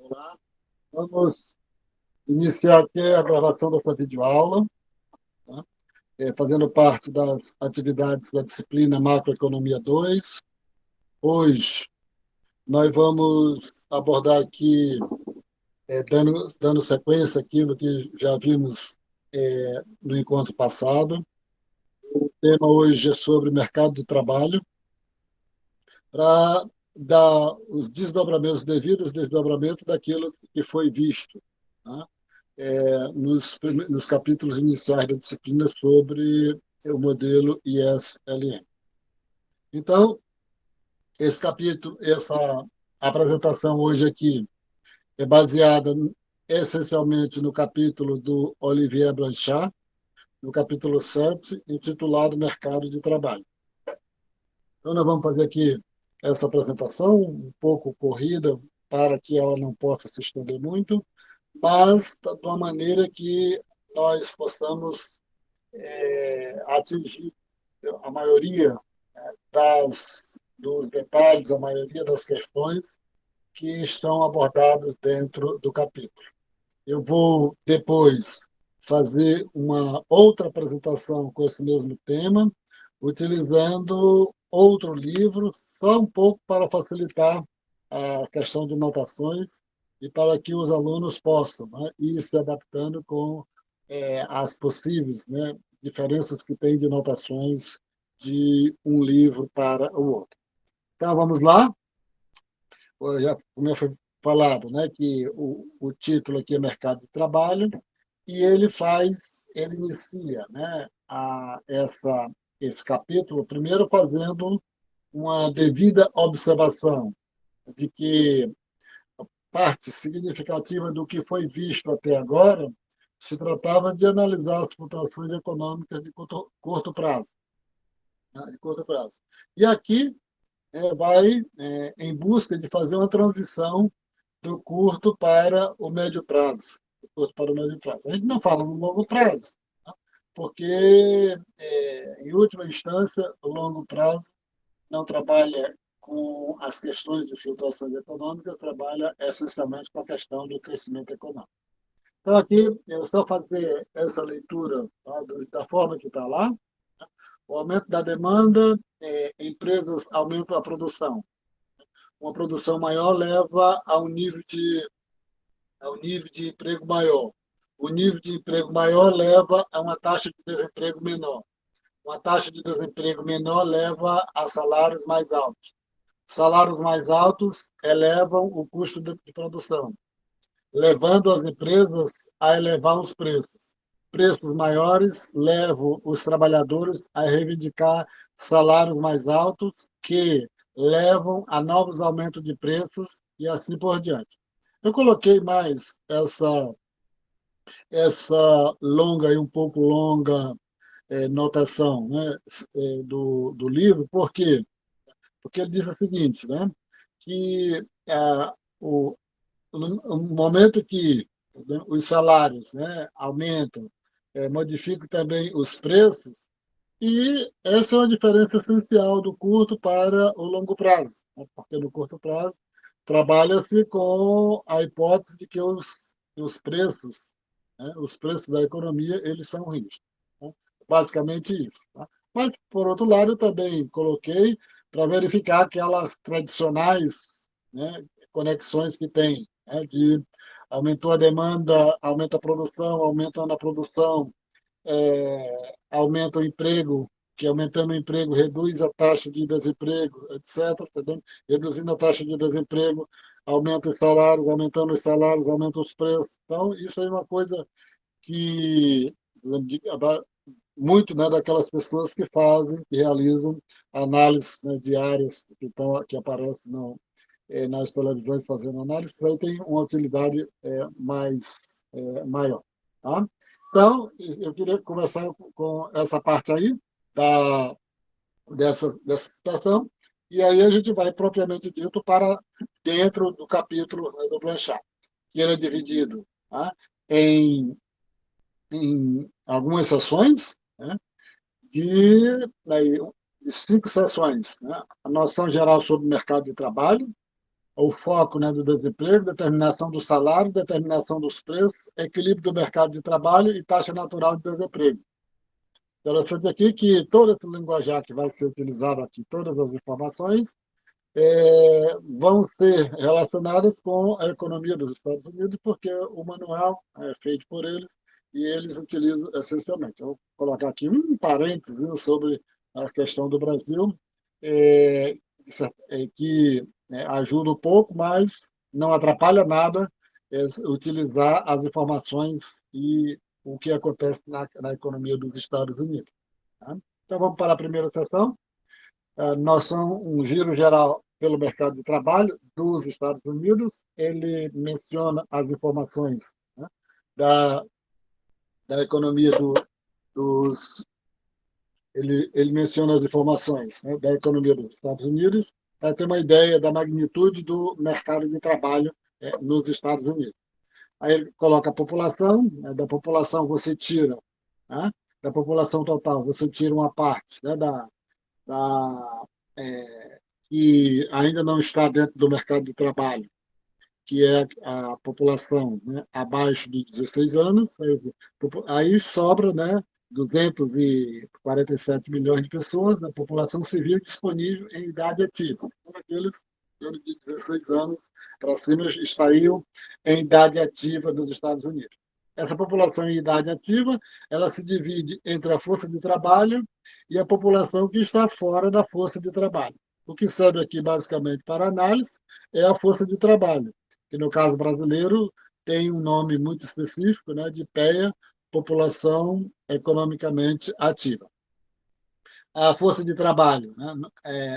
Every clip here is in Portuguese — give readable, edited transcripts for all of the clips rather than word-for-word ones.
Olá, vamos iniciar aqui a gravação dessa videoaula, tá? Fazendo parte das atividades da disciplina Macroeconomia 2. Hoje, nós vamos abordar aqui, dando sequência àquilo que já vimos no encontro passado. O tema hoje é sobre mercado de trabalho, para dar os desdobramentos, devidos desdobramentos daquilo que foi visto, tá? Nos capítulos iniciais da disciplina sobre o modelo ISLM. Então, esse capítulo, essa apresentação hoje aqui é baseada essencialmente no capítulo do Olivier Blanchard, no capítulo 7, intitulado Mercado de Trabalho. Então, nós vamos fazer aqui essa apresentação, um pouco corrida, para que ela não possa se estender muito, mas de uma maneira que nós possamos atingir a maioria dos detalhes, a maioria das questões que estão abordadas dentro do capítulo. Eu vou depois fazer uma outra apresentação com esse mesmo tema, utilizando outro livro, só um pouco para facilitar a questão de notações e para que os alunos possam, né, ir se adaptando com as possíveis, né, diferenças que tem de notações de um livro para o outro. Então, vamos lá. Já, como foi falado, né, que o título aqui é Mercado de Trabalho, e ele inicia, né, esse capítulo, primeiro fazendo uma devida observação de que parte significativa do que foi visto até agora se tratava de analisar as flutuações econômicas de curto prazo, né, de curto prazo. E aqui vai em busca de fazer uma transição do curto para o médio prazo. Do curto para o médio prazo. A gente não fala no longo prazo, tá? Porque, em última instância, o longo prazo não trabalha com as questões de flutuações econômicas, trabalha essencialmente com a questão do crescimento econômico. Então, aqui, eu só fazer essa leitura, tá, da forma que está lá. O aumento da demanda, empresas aumentam a produção. Uma produção maior leva a um nível de emprego maior. O nível de emprego maior leva a uma taxa de desemprego menor. Uma taxa de desemprego menor leva a salários mais altos. Salários mais altos elevam o custo de produção, levando as empresas a elevar os preços. Preços maiores levam os trabalhadores a reivindicar salários mais altos, que levam a novos aumentos de preços e assim por diante. Eu coloquei mais essa longa e um pouco longa notação, né, do livro, por quê? Porque ele diz o seguinte, né, que o, no momento que, né, os salários, né, aumentam, modificam também os preços, e essa é uma diferença essencial do curto para o longo prazo, né, porque no curto prazo trabalha-se com a hipótese de que os preços da economia, eles são rígidos, né? Basicamente isso, tá? Mas, por outro lado, eu também coloquei para verificar aquelas tradicionais, né, conexões que tem, né, de aumentou a demanda, aumenta a produção, aumentando a produção, aumenta o emprego, que aumentando o emprego reduz a taxa de desemprego, etc. Tá entendendo? Reduzindo a taxa de desemprego, aumenta os salários, aumentando os salários, aumenta os preços. Então, isso é uma coisa que muito, né, daquelas pessoas que fazem, que realizam análises, né, diárias que aparecem nas televisões fazendo análise, aí tem uma utilidade maior. Tá? Então, eu queria começar com essa parte aí da, dessa situação, e aí a gente vai propriamente dito para dentro do capítulo, né, do Blanchard, que ele é dividido, tá, em algumas sessões, né, de 5 sessões, né? A noção geral sobre o mercado de trabalho, o foco, né, do desemprego, determinação do salário, determinação dos preços, equilíbrio do mercado de trabalho e taxa natural de desemprego. Interessante aqui que todo esse linguajar que vai ser utilizado aqui, todas as informações, vão ser relacionadas com a economia dos Estados Unidos, porque o manual é feito por eles e eles utilizam essencialmente. Eu vou colocar aqui um parênteses sobre a questão do Brasil, é, que ajuda um pouco, mas não atrapalha nada utilizar as informações e o que acontece na economia dos Estados Unidos. Tá? Então, vamos para a primeira sessão. Nós somos um giro geral pelo mercado de trabalho dos Estados Unidos. Ele menciona as informações, né, da, da economia dos. Ele menciona as informações, né, da economia dos Estados Unidos para ter uma ideia da magnitude do mercado de trabalho nos Estados Unidos. Aí ele coloca a população, né, da população você tira, né, da população total, você tira uma parte, né, da, que ainda não está dentro do mercado de trabalho, que é a população, né, abaixo de 16 anos, aí sobra, né, 247 milhões de pessoas na população civil disponível em idade ativa. Então, aqueles de 16 anos para cima estariam em idade ativa nos Estados Unidos. Essa população em idade ativa, ela se divide entre a força de trabalho e a população que está fora da força de trabalho. O que serve aqui, basicamente, para análise é a força de trabalho, que no caso brasileiro tem um nome muito específico, né, de PEA, população economicamente ativa. A força de trabalho, né?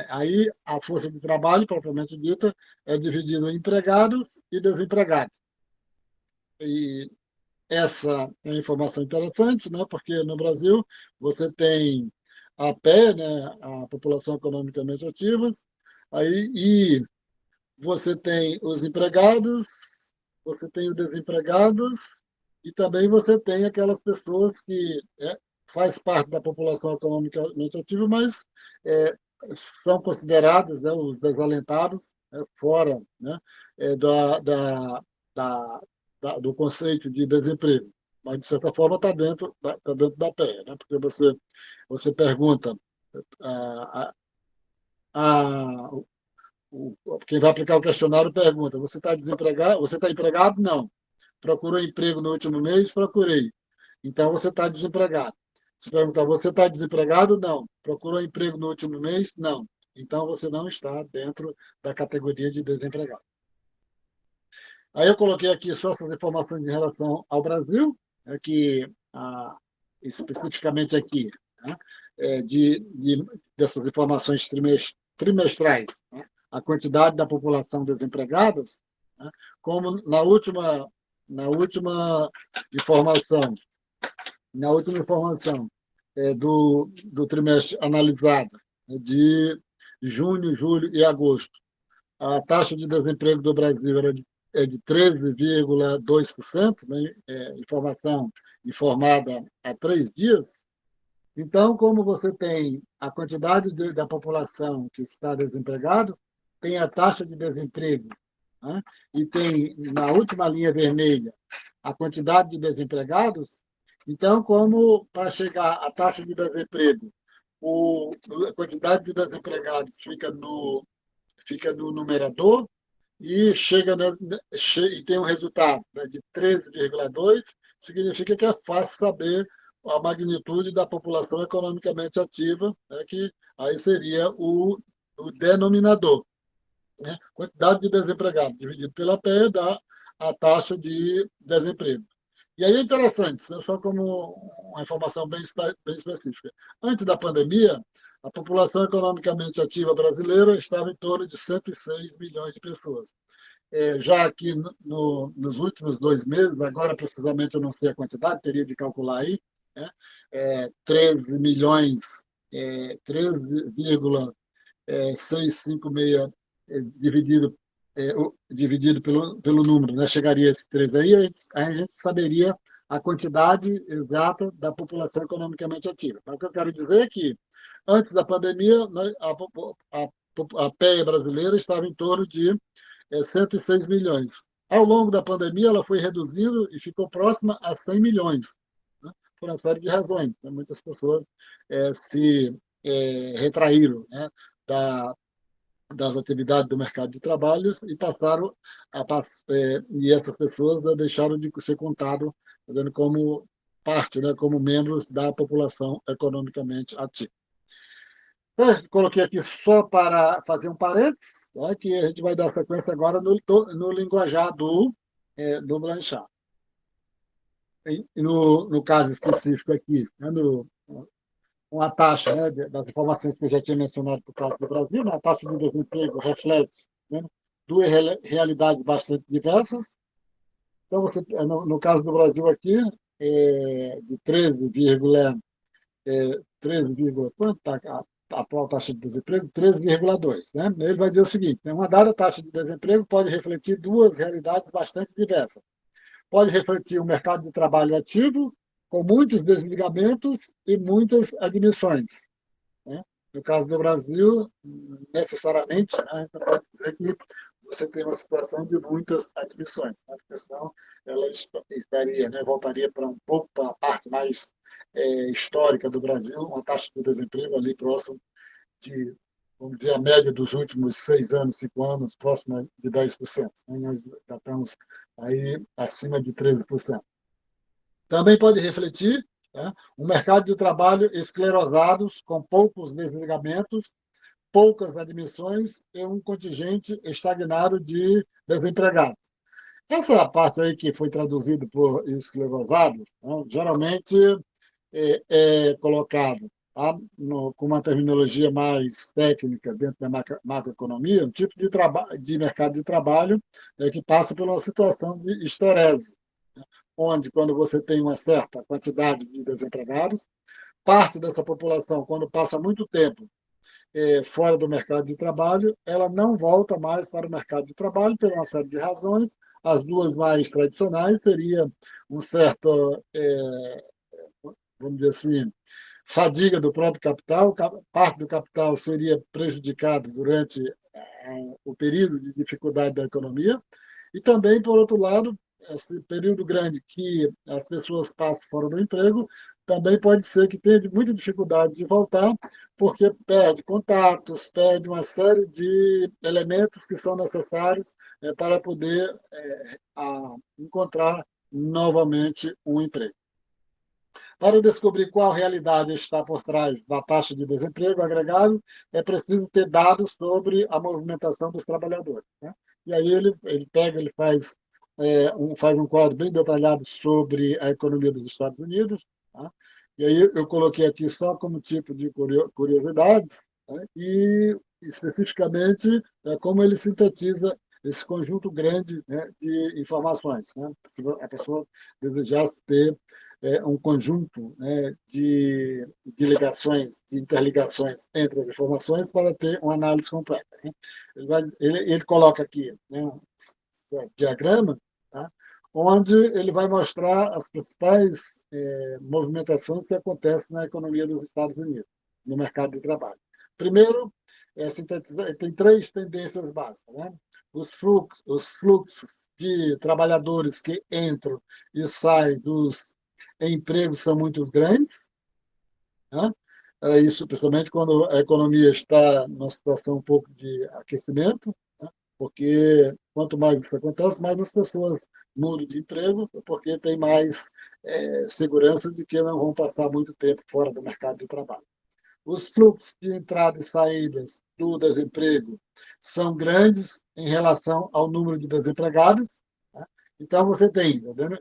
Aí a força de trabalho, propriamente dita, é dividida em empregados e desempregados. E essa é uma informação interessante, né? Porque no Brasil você tem a PE, né? A população economicamente ativa, aí, e você tem os empregados, você tem os desempregados e também você tem aquelas pessoas que faz parte da população economicamente ativa, mas é, são considerados, né, os desalentados, fora, né, da, do conceito de desemprego. Mas, de certa forma, está dentro da PE, né? Porque você pergunta a, a, quem vai aplicar o questionário pergunta: você está desempregado? Você está empregado? Não. Procurou emprego no último mês? Procurei. Então você está desempregado. Se perguntar: você está desempregado? Não. Procurou emprego no último mês? Não. Então você não está dentro da categoria de desempregado. Aí eu coloquei aqui só essas informações em relação ao Brasil, que especificamente aqui, né, dessas informações trimestrais, né, a quantidade da população desempregada, né, como na última informação, do trimestre analisado, né, de junho, julho e agosto, a taxa de desemprego do Brasil é de 13,2%, né, informação informada há 3 dias. Então, como você tem a quantidade da população que está desempregado, tem a taxa de desemprego, né, e tem, na última linha vermelha, a quantidade de desempregados, então, como para chegar à taxa de desemprego, a quantidade de desempregados fica no numerador e e tem um resultado, né, de 13,2, significa que é fácil saber a magnitude da população economicamente ativa, né, que aí seria o denominador. Né? Quantidade de desempregados dividido pela PE dá a taxa de desemprego. E aí é interessante, né, só como uma informação bem específica. Antes da pandemia, a população economicamente ativa brasileira estava em torno de 106 milhões de pessoas. Já aqui nos últimos 2 meses, agora precisamente eu não sei a quantidade, teria de calcular aí, né? 13 milhões, 13,656 dividido pelo número, né? Chegaria a esse 13 aí, a gente saberia a quantidade exata da população economicamente ativa. Mas o que eu quero dizer é que, antes da pandemia, a PEA brasileira estava em torno de 106 milhões. Ao longo da pandemia, ela foi reduzindo e ficou próxima a 100 milhões, né? Por uma série de razões, né? Muitas pessoas se retraíram, né, da, das atividades do mercado de trabalho e passaram e essas pessoas, né, deixaram de ser contadas como parte, né, como membros da população economicamente ativa. Coloquei aqui só para fazer um parênteses, tá, que a gente vai dar sequência agora no linguajar do Blanchard. No caso específico aqui, né, uma taxa, né, das informações que eu já tinha mencionado para o caso do Brasil, né, a taxa de desemprego reflete, né, duas realidades bastante diversas. Então, no caso do Brasil aqui, de 13, quanto está a atual taxa de desemprego? 13,2. Né? Ele vai dizer o seguinte, né, uma dada taxa de desemprego pode refletir duas realidades bastante diversas. Pode refletir um mercado de trabalho ativo, com muitos desligamentos e muitas admissões, né? No caso do Brasil, necessariamente, né, a gente pode dizer que você tem uma situação de muitas admissões, né? Porque senão ela estaria, né, voltaria para um pouco para a parte mais histórica do Brasil, uma taxa de desemprego ali próximo de, vamos dizer, a média dos últimos 6 anos, 5 anos, próxima de 10%. Né? Nós já estamos aí acima de 13%. Também pode refletir, né, um mercado de trabalho esclerosados, com poucos desligamentos, poucas admissões e um contingente estagnado de desempregados. Essa é a parte aí que foi traduzida por esclerosados, né, geralmente é colocado, tá, com uma terminologia mais técnica dentro da macroeconomia, um tipo de mercado de trabalho que passa por uma situação de esterese, onde, quando você tem uma certa quantidade de desempregados, parte dessa população, quando passa muito tempo fora do mercado de trabalho, ela não volta mais para o mercado de trabalho por uma série de razões. As duas mais tradicionais seria um certo, vamos dizer assim, fadiga do próprio capital, parte do capital seria prejudicado durante o período de dificuldade da economia, e também, por outro lado, esse período grande que as pessoas passam fora do emprego, também pode ser que tenha muita dificuldade de voltar, porque perde contatos, perde uma série de elementos que são necessários para poder encontrar novamente um emprego. Para descobrir qual realidade está por trás da taxa de desemprego agregado, é preciso ter dados sobre a movimentação dos trabalhadores, né? E aí ele faz um quadro bem detalhado sobre a economia dos Estados Unidos, tá? E aí eu coloquei aqui só como tipo de curiosidade, né? E especificamente como ele sintetiza esse conjunto grande, né, de informações, né? Se a pessoa desejasse ter um conjunto, né, de ligações, de interligações entre as informações para ter uma análise completa, né? Ele coloca aqui, né, um diagrama, tá, onde ele vai mostrar as principais movimentações que acontecem na economia dos Estados Unidos, no mercado de trabalho. Primeiro, tem três tendências básicas, né? Os fluxos de trabalhadores que entram e saem dos empregos são muito grandes, né? Isso principalmente quando a economia está numa situação um pouco de aquecimento, né? Porque quanto mais isso acontece, mais as pessoas mudam de emprego, porque tem mais segurança de que não vão passar muito tempo fora do mercado de trabalho. Os fluxos de entrada e saídas do desemprego são grandes em relação ao número de desempregados, né? Então, você tem, tá vendo?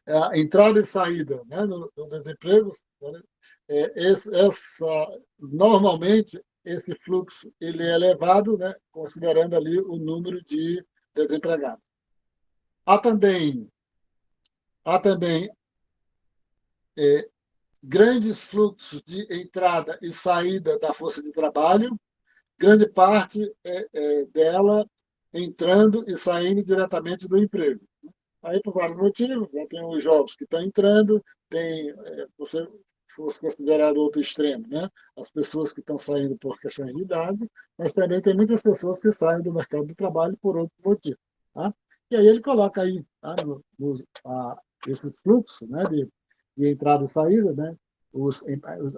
A entrada e saída, né, do desemprego, né, normalmente esse fluxo ele é elevado, né, considerando ali o número de desempregados. Há também, há também grandes fluxos de entrada e saída da força de trabalho, grande parte dela entrando e saindo diretamente do emprego. Aí, por vários motivos, né? Tem os jovens que estão entrando, você fosse considerado outro extremo, né? As pessoas que estão saindo por questões de idade, mas também tem muitas pessoas que saem do mercado de trabalho por outro motivo. Tá? E aí ele coloca aí tá, esses fluxos, né, de entrada e saída, né,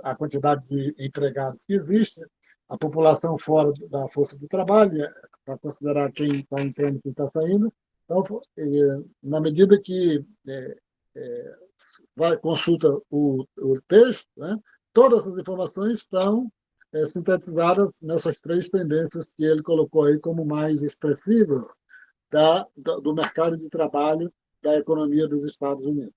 a quantidade de empregados que existe, a população fora da força de trabalho, para considerar quem está entrando e quem está saindo. Então, na medida que vai consulta o texto, né, todas as informações estão sintetizadas nessas três tendências que ele colocou aí como mais expressivas do mercado de trabalho da economia dos Estados Unidos.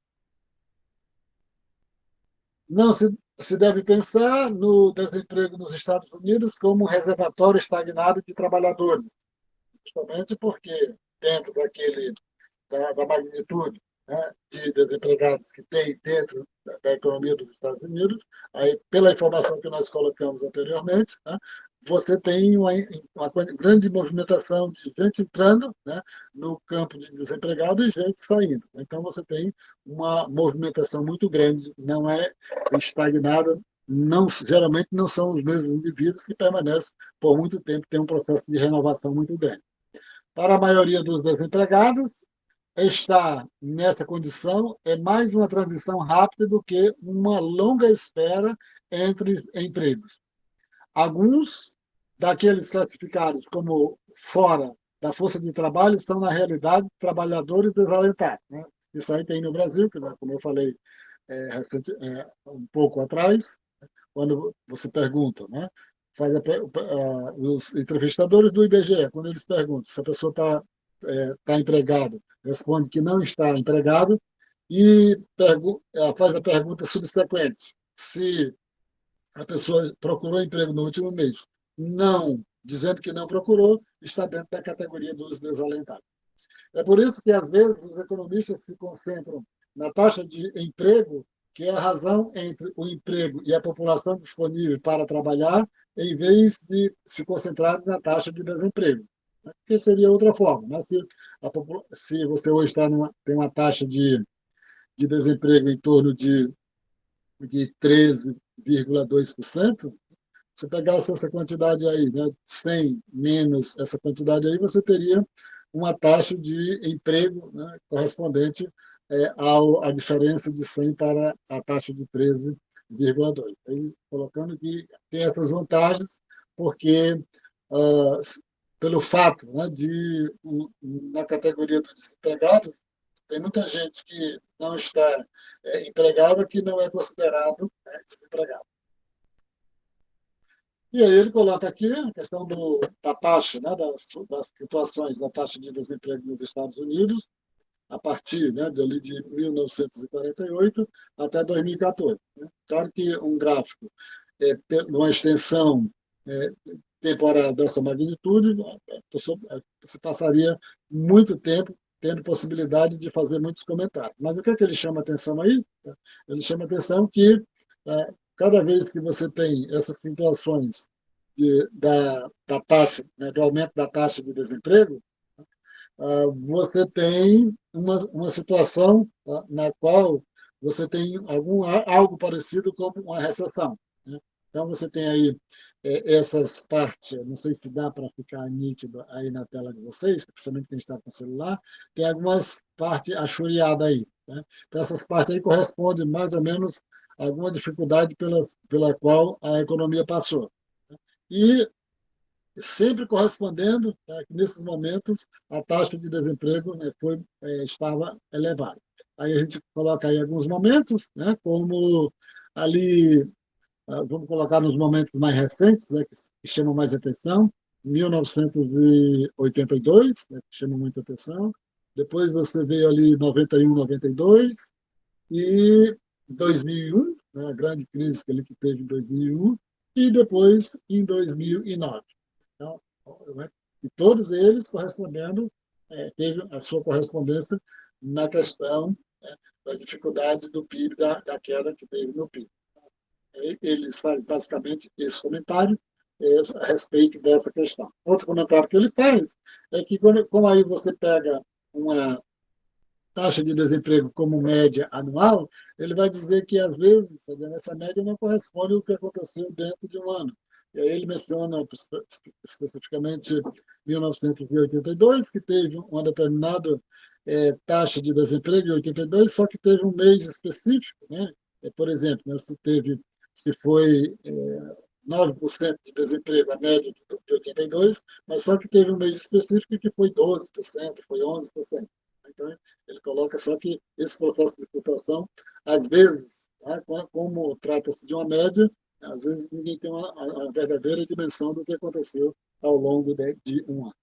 Não se deve pensar no desemprego nos Estados Unidos como um reservatório estagnado de trabalhadores, justamente porque, dentro da magnitude, né, de desempregados que tem dentro da economia dos Estados Unidos, aí, pela informação que nós colocamos anteriormente, né, você tem uma grande movimentação de gente entrando, né, no campo de desempregado e gente saindo. Então, você tem uma movimentação muito grande, não é estagnada, não, geralmente não são os mesmos indivíduos que permanecem por muito tempo, tem um processo de renovação muito grande. Para a maioria dos desempregados, estar nessa condição é mais uma transição rápida do que uma longa espera entre empregos. Alguns daqueles classificados como fora da força de trabalho são, na realidade, trabalhadores desalentados. Né? Isso aí tem no Brasil, que, como eu falei um pouco atrás, quando você pergunta, né? Os entrevistadores do IBGE, quando eles perguntam se a pessoa está empregada, responde que não está empregado e faz a pergunta subsequente, se a pessoa procurou emprego no último mês, não, dizendo que não procurou, está dentro da categoria dos desalentados. É por isso que, às vezes, os economistas se concentram na taxa de emprego, que é a razão entre o emprego e a população disponível para trabalhar, em vez de se concentrar na taxa de desemprego. Que seria outra forma. Né? Se você hoje tem uma taxa de desemprego em torno de 13,2%, você pegasse essa quantidade aí, né, 100 menos essa quantidade aí, você teria uma taxa de emprego, né, correspondente à diferença de 100 para a taxa de 13,2. Colocando que tem essas vantagens, porque pelo fato, né, na categoria dos desempregados, tem muita gente que não está empregada que não é considerado desempregado. E aí ele coloca aqui a questão da taxa, né, das flutuações da taxa de desemprego nos Estados Unidos, a partir, né, de 1948 até 2014. Né? Claro que um gráfico, numa extensão temporal dessa magnitude, você passaria muito tempo tendo possibilidade de fazer muitos comentários. Mas o que é que ele chama atenção aí? Ele chama atenção que cada vez que você tem essas flutuações da taxa, né, do aumento da taxa de desemprego, você tem uma situação na qual você tem algo parecido com uma recessão. Né? Então, você tem aí essas partes, não sei se dá para ficar nítido aí na tela de vocês, principalmente quem está com o celular, tem algumas partes achureadas aí. Né? Então, essas partes aí correspondem mais ou menos a alguma dificuldade pela qual a economia passou. E sempre correspondendo, tá, que nesses momentos a taxa de desemprego, né, estava elevada. Aí a gente coloca aí alguns momentos, né, como ali, vamos colocar nos momentos mais recentes, né, que chamam mais atenção, 1982, né, que chama muita atenção. Depois você vê ali 91, 92 e 2001, né, a grande crise que ele teve em 2001, e depois em 2009. Então, e todos eles correspondendo, teve a sua correspondência na questão das dificuldades do PIB, da queda que teve no PIB. Eles fazem basicamente esse comentário a respeito dessa questão. Outro comentário que ele faz é que, como aí você pega uma taxa de desemprego como média anual, ele vai dizer que, às vezes, essa média não corresponde ao que aconteceu dentro de um ano. E aí ele menciona especificamente 1982, que teve uma determinada taxa de desemprego em 82, só que teve um mês específico, né? Por exemplo, né, se foi 9% de desemprego, a média de 82, mas só que teve um mês específico que foi 12%, foi 11%. Então, ele coloca só que esse processo de flutuação, às vezes, né, como trata-se de uma média, às vezes ninguém tem uma verdadeira dimensão do que aconteceu ao longo de um ano.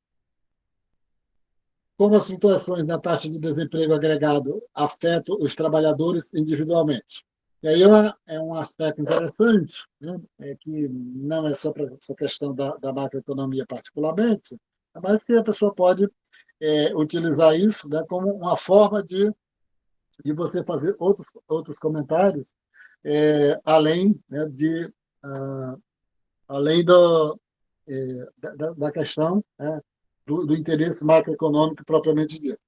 Como as flutuações na taxa de desemprego agregado afetam os trabalhadores individualmente. E aí um aspecto interessante, né, que não é só para essa questão da macroeconomia particularmente, mas que a pessoa pode utilizar isso, né, como uma forma de você fazer outros comentários, além, né, uh, além da questão, né, do interesse macroeconômico propriamente dito.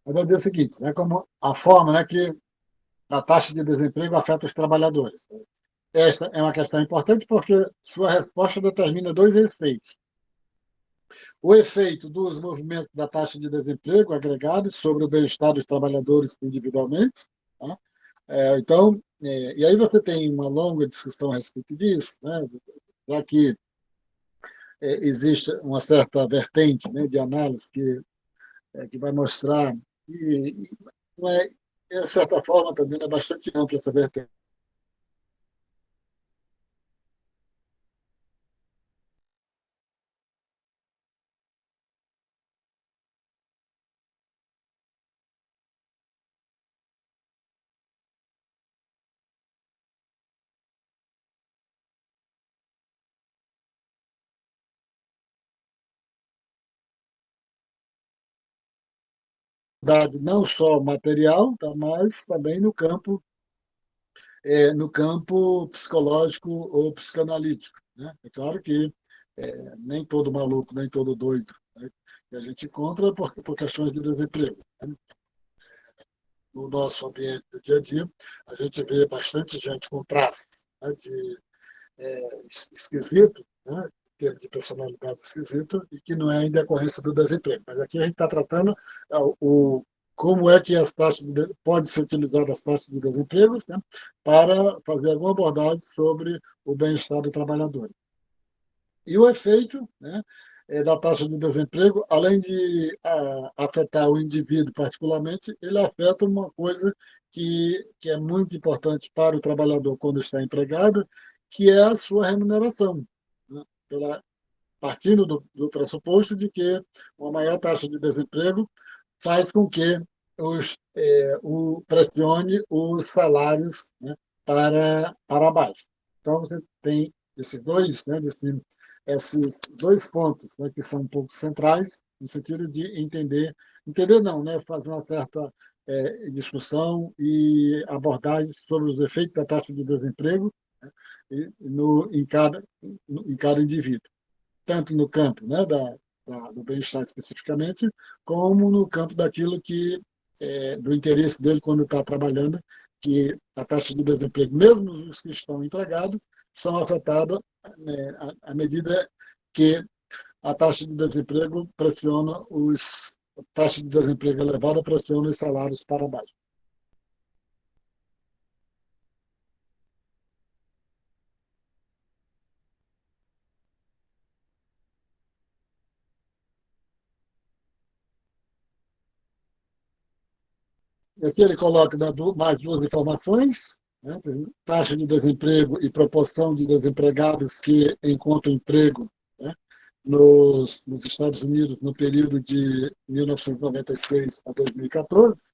Eu vou dizer o seguinte, né, como a forma, né, que a taxa de desemprego afeta os trabalhadores. Esta é uma questão importante porque sua resposta determina dois efeitos. O efeito dos movimentos da taxa de desemprego agregados sobre o bem-estar dos trabalhadores individualmente. Tá? Então, e aí você tem uma longa discussão a respeito disso, né? Já que existe uma certa vertente, né, de análise que vai mostrar e não é, de certa forma, também é bastante ampla essa vertente. Não só material, tá, mas também no campo psicológico ou psicanalítico. Né? É claro que nem todo maluco, nem todo doido, né? Que a gente encontra por questões de desemprego. Né? No nosso ambiente do dia a dia, a gente vê bastante gente com traços, né, de esquisito, né, em termos de personalidade esquisito, e que não é em decorrência do desemprego. Mas aqui a gente está tratando como é que as taxas pode ser utilizada as taxas de desemprego, né, para fazer alguma abordagem sobre o bem-estar do trabalhador. E o efeito, né, da taxa de desemprego, além de afetar o indivíduo particularmente, ele afeta uma coisa que é muito importante para o trabalhador quando está empregado, que é a sua remuneração. Né? Partindo do pressuposto de que uma maior taxa de desemprego faz com que pressione os salários, né, para baixo. Então, você tem esses dois pontos, né, que são um pouco centrais, no sentido de entender não, né, fazer uma certa discussão e abordagem sobre os efeitos da taxa de desemprego, né, em cada indivíduo, tanto no campo, né, do bem-estar especificamente, como no campo daquilo que do interesse dele quando está trabalhando, que a taxa de desemprego, mesmo os que estão empregados, são afetados, né, à medida que a taxa de desemprego pressiona a taxa de desemprego elevada pressiona os salários para baixo. E aqui ele coloca mais duas informações, né? Taxa de desemprego e proporção de desempregados que encontram emprego, né, nos Estados Unidos no período de 1996 a 2014.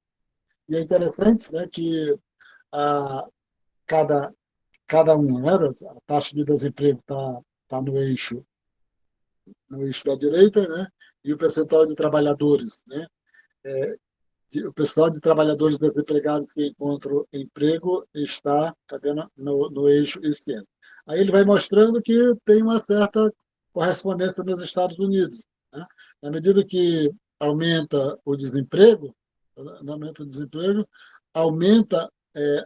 E é interessante, né, que a, cada, cada um, né, a taxa de desemprego está no eixo da direita, né, e o percentual de trabalhadores, né, o pessoal de trabalhadores desempregados que encontram emprego está, tá vendo, no eixo esquerdo. Aí ele vai mostrando que tem uma certa correspondência nos Estados Unidos, né? Na medida que aumenta o desemprego, aumenta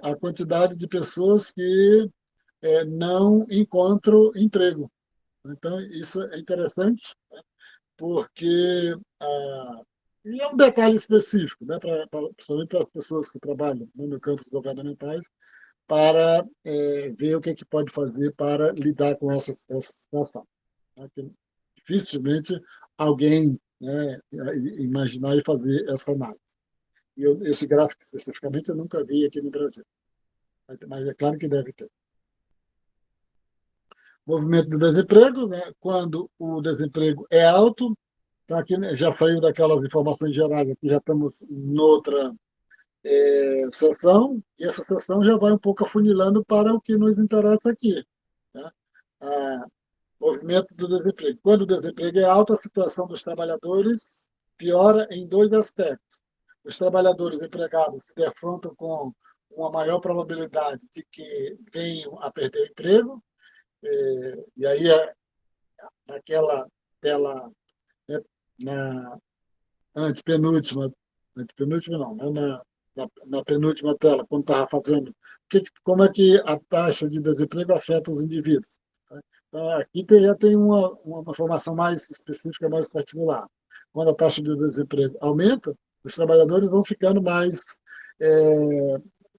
a quantidade de pessoas que não encontram emprego. Então, isso é interessante, porque e é um detalhe específico, né, principalmente para as pessoas que trabalham, né, no campos governamentais, para ver o que, é que pode fazer para lidar com essa situação. Né, que dificilmente alguém, né, imaginar e fazer essa análise. E esse gráfico especificamente eu nunca vi aqui no Brasil, mas é claro que deve ter. Movimento do desemprego, né, quando o desemprego é alto. Então, aqui, né, já saiu daquelas informações gerais, aqui já estamos noutra sessão, e essa sessão já vai um pouco afunilando para o que nos interessa aqui. Né? Ah, movimento do desemprego. Quando o desemprego é alto, a situação dos trabalhadores piora em dois aspectos. Os trabalhadores empregados se defrontam com uma maior probabilidade de que venham a perder o emprego, e aí, naquela tela, né, na antepenúltima, antepenúltima não, né? Na penúltima tela, quando estava fazendo, como é que a taxa de desemprego afeta os indivíduos. Tá? Então, aqui já tem uma informação mais específica, mais particular. Quando a taxa de desemprego aumenta, os trabalhadores vão ficando mais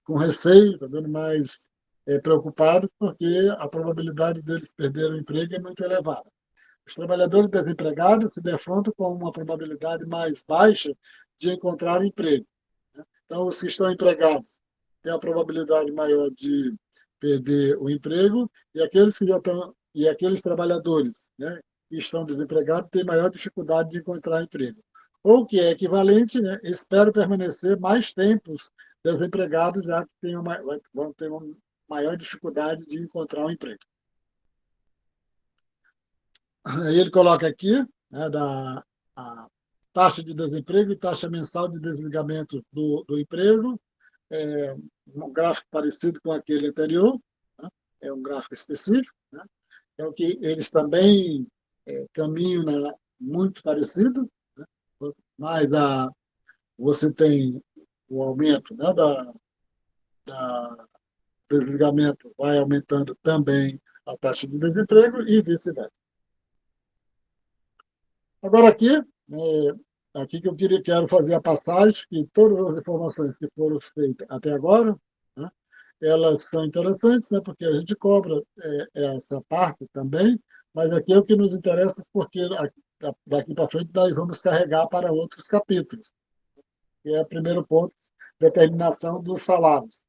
com receio, ficando mais preocupados, porque a probabilidade deles perderem o emprego é muito elevada. Os trabalhadores desempregados se defrontam com uma probabilidade mais baixa de encontrar emprego. Então, os que estão empregados têm a probabilidade maior de perder o emprego, e aqueles que já estão, e aqueles trabalhadores, né, que estão desempregados têm maior dificuldade de encontrar emprego. Ou, que é equivalente, né, esperam permanecer mais tempos desempregados, já que vão ter uma maior dificuldade de encontrar um emprego. Aí ele coloca aqui, né, a taxa de desemprego e taxa mensal de desligamento do emprego, é um gráfico parecido com aquele anterior, né? É um gráfico específico, né? É o que eles também caminham, né, muito parecido, né? Mas você tem o aumento, né, da desligamento, vai aumentando também a taxa de desemprego e vice-versa. Agora aqui que eu quero fazer a passagem, que todas as informações que foram feitas até agora, né, elas são interessantes, né, porque a gente cobra essa parte também, mas aqui é o que nos interessa, porque daqui para frente nós vamos carregar para outros capítulos, que é o primeiro ponto, determinação dos salários.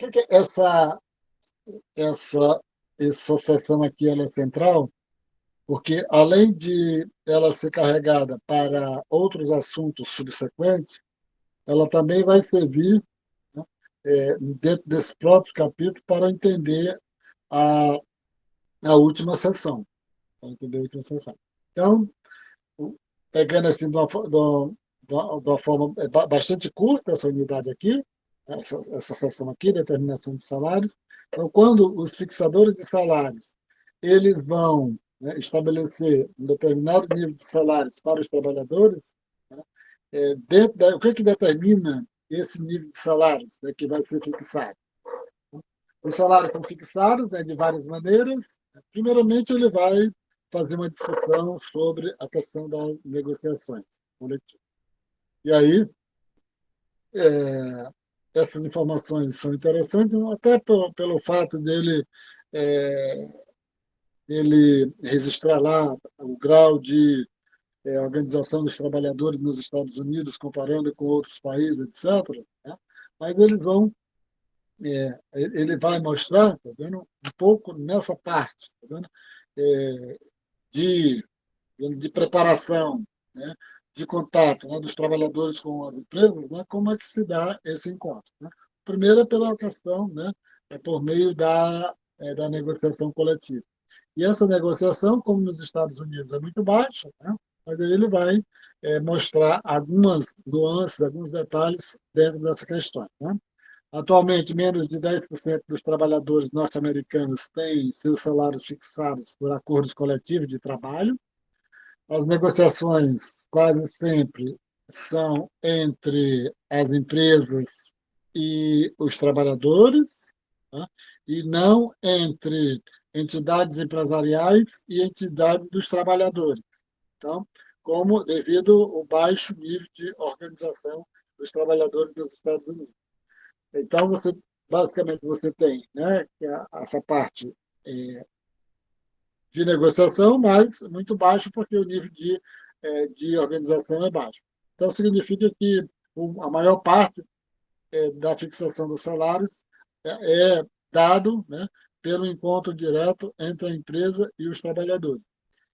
O que é essa, essa seção aqui, ela é central? Porque, além de ela ser carregada para outros assuntos subsequentes, ela também vai servir, né, dentro desse próprio capítulo, para entender a, a última sessão. Para entender a última sessão. Então, pegando assim de uma forma bastante curta essa unidade aqui, né, essa seção aqui, determinação de salários. Então, quando os fixadores de salários eles vão, né, estabelecer um determinado nível de salários para os trabalhadores, né, o que determina esse nível de salários, né, que vai ser fixado? Os salários são fixados, né, de várias maneiras. Primeiramente, ele vai fazer uma discussão sobre a questão das negociações coletivas. E aí, é, essas informações são interessantes, até pelo fato dele é, ele registrar lá o grau de organização dos trabalhadores nos Estados Unidos, comparando com outros países, etc., né? Mas eles vão ele vai mostrar, tá vendo, um pouco nessa parte, tá vendo, é, de, de preparação, né, de contato, né, dos trabalhadores com as empresas, né, como é que se dá esse encontro. Né? Primeiro é pela questão, né, é por meio da negociação coletiva. E essa negociação, como nos Estados Unidos é muito baixa, né, mas aí ele vai mostrar algumas nuances, alguns detalhes dentro dessa questão. Né? Atualmente, menos de 10% dos trabalhadores norte-americanos têm seus salários fixados por acordos coletivos de trabalho. As negociações quase sempre são entre as empresas e os trabalhadores, tá? E não entre entidades empresariais e entidades dos trabalhadores. Então, como devido ao baixo nível de organização dos trabalhadores dos Estados Unidos. Então, basicamente, você tem, né, que essa parte de negociação, mas muito baixo, porque o nível de organização é baixo. Então, significa que a maior parte da fixação dos salários é dado, né, pelo encontro direto entre a empresa e os trabalhadores.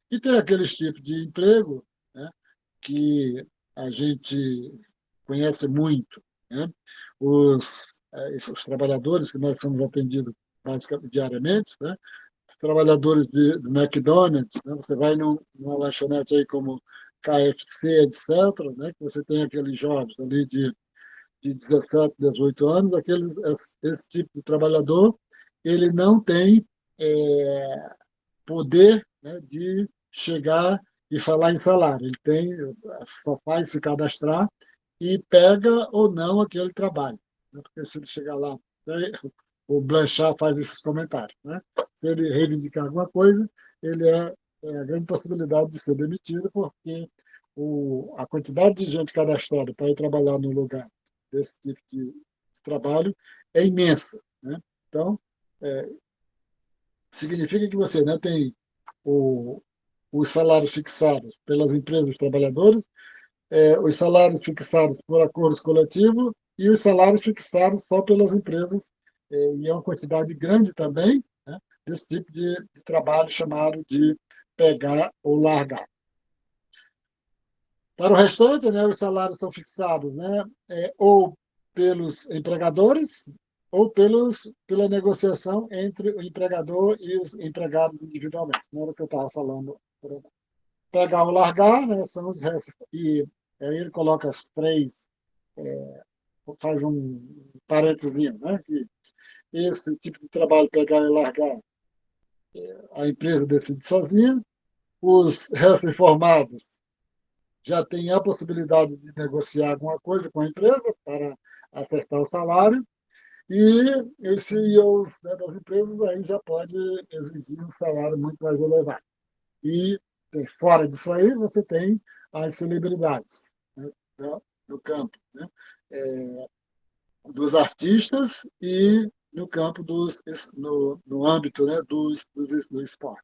E tem aqueles tipos de emprego, né, que a gente conhece muito, né? Os trabalhadores que nós somos atendidos basicamente diariamente, né? Os trabalhadores do McDonald's, né? Você vai numa lanchonete aí como KFC, etc., né? Que você tem aqueles jovens ali de 17, 18 anos, esse tipo de trabalhador, ele não tem poder, né, de chegar e falar em salário. Ele só faz se cadastrar e pega ou não aquele trabalho. Né? Porque se ele chegar lá, né, o Blanchard faz esses comentários. Né? Se ele reivindicar alguma coisa, ele é a grande possibilidade de ser demitido, porque a quantidade de gente cadastrada para ir trabalhar no lugar desse tipo de trabalho é imensa. Né? Então, é, significa que você, né, tem o, os salários fixados pelas empresas dos trabalhadores, os salários fixados por acordos coletivos e os salários fixados só pelas empresas, e é uma quantidade grande também, né, desse tipo de trabalho chamado de pegar ou largar. Para o restante, né, os salários são fixados, né, ou pelos empregadores ou pela negociação entre o empregador e os empregados individualmente. Não era o que eu estava falando. Pegar ou largar, né, são os restos. E aí ele coloca as três, faz um parênteses, né, que esse tipo de trabalho, pegar e largar, a empresa decide sozinha. Os recém-formados já têm a possibilidade de negociar alguma coisa com a empresa para acertar o salário. E os CEOs, né, das empresas aí já pode exigir um salário muito mais elevado. E fora disso aí, você tem as celebridades, né, do campo, né, dos artistas e no campo no âmbito, né, do esporte.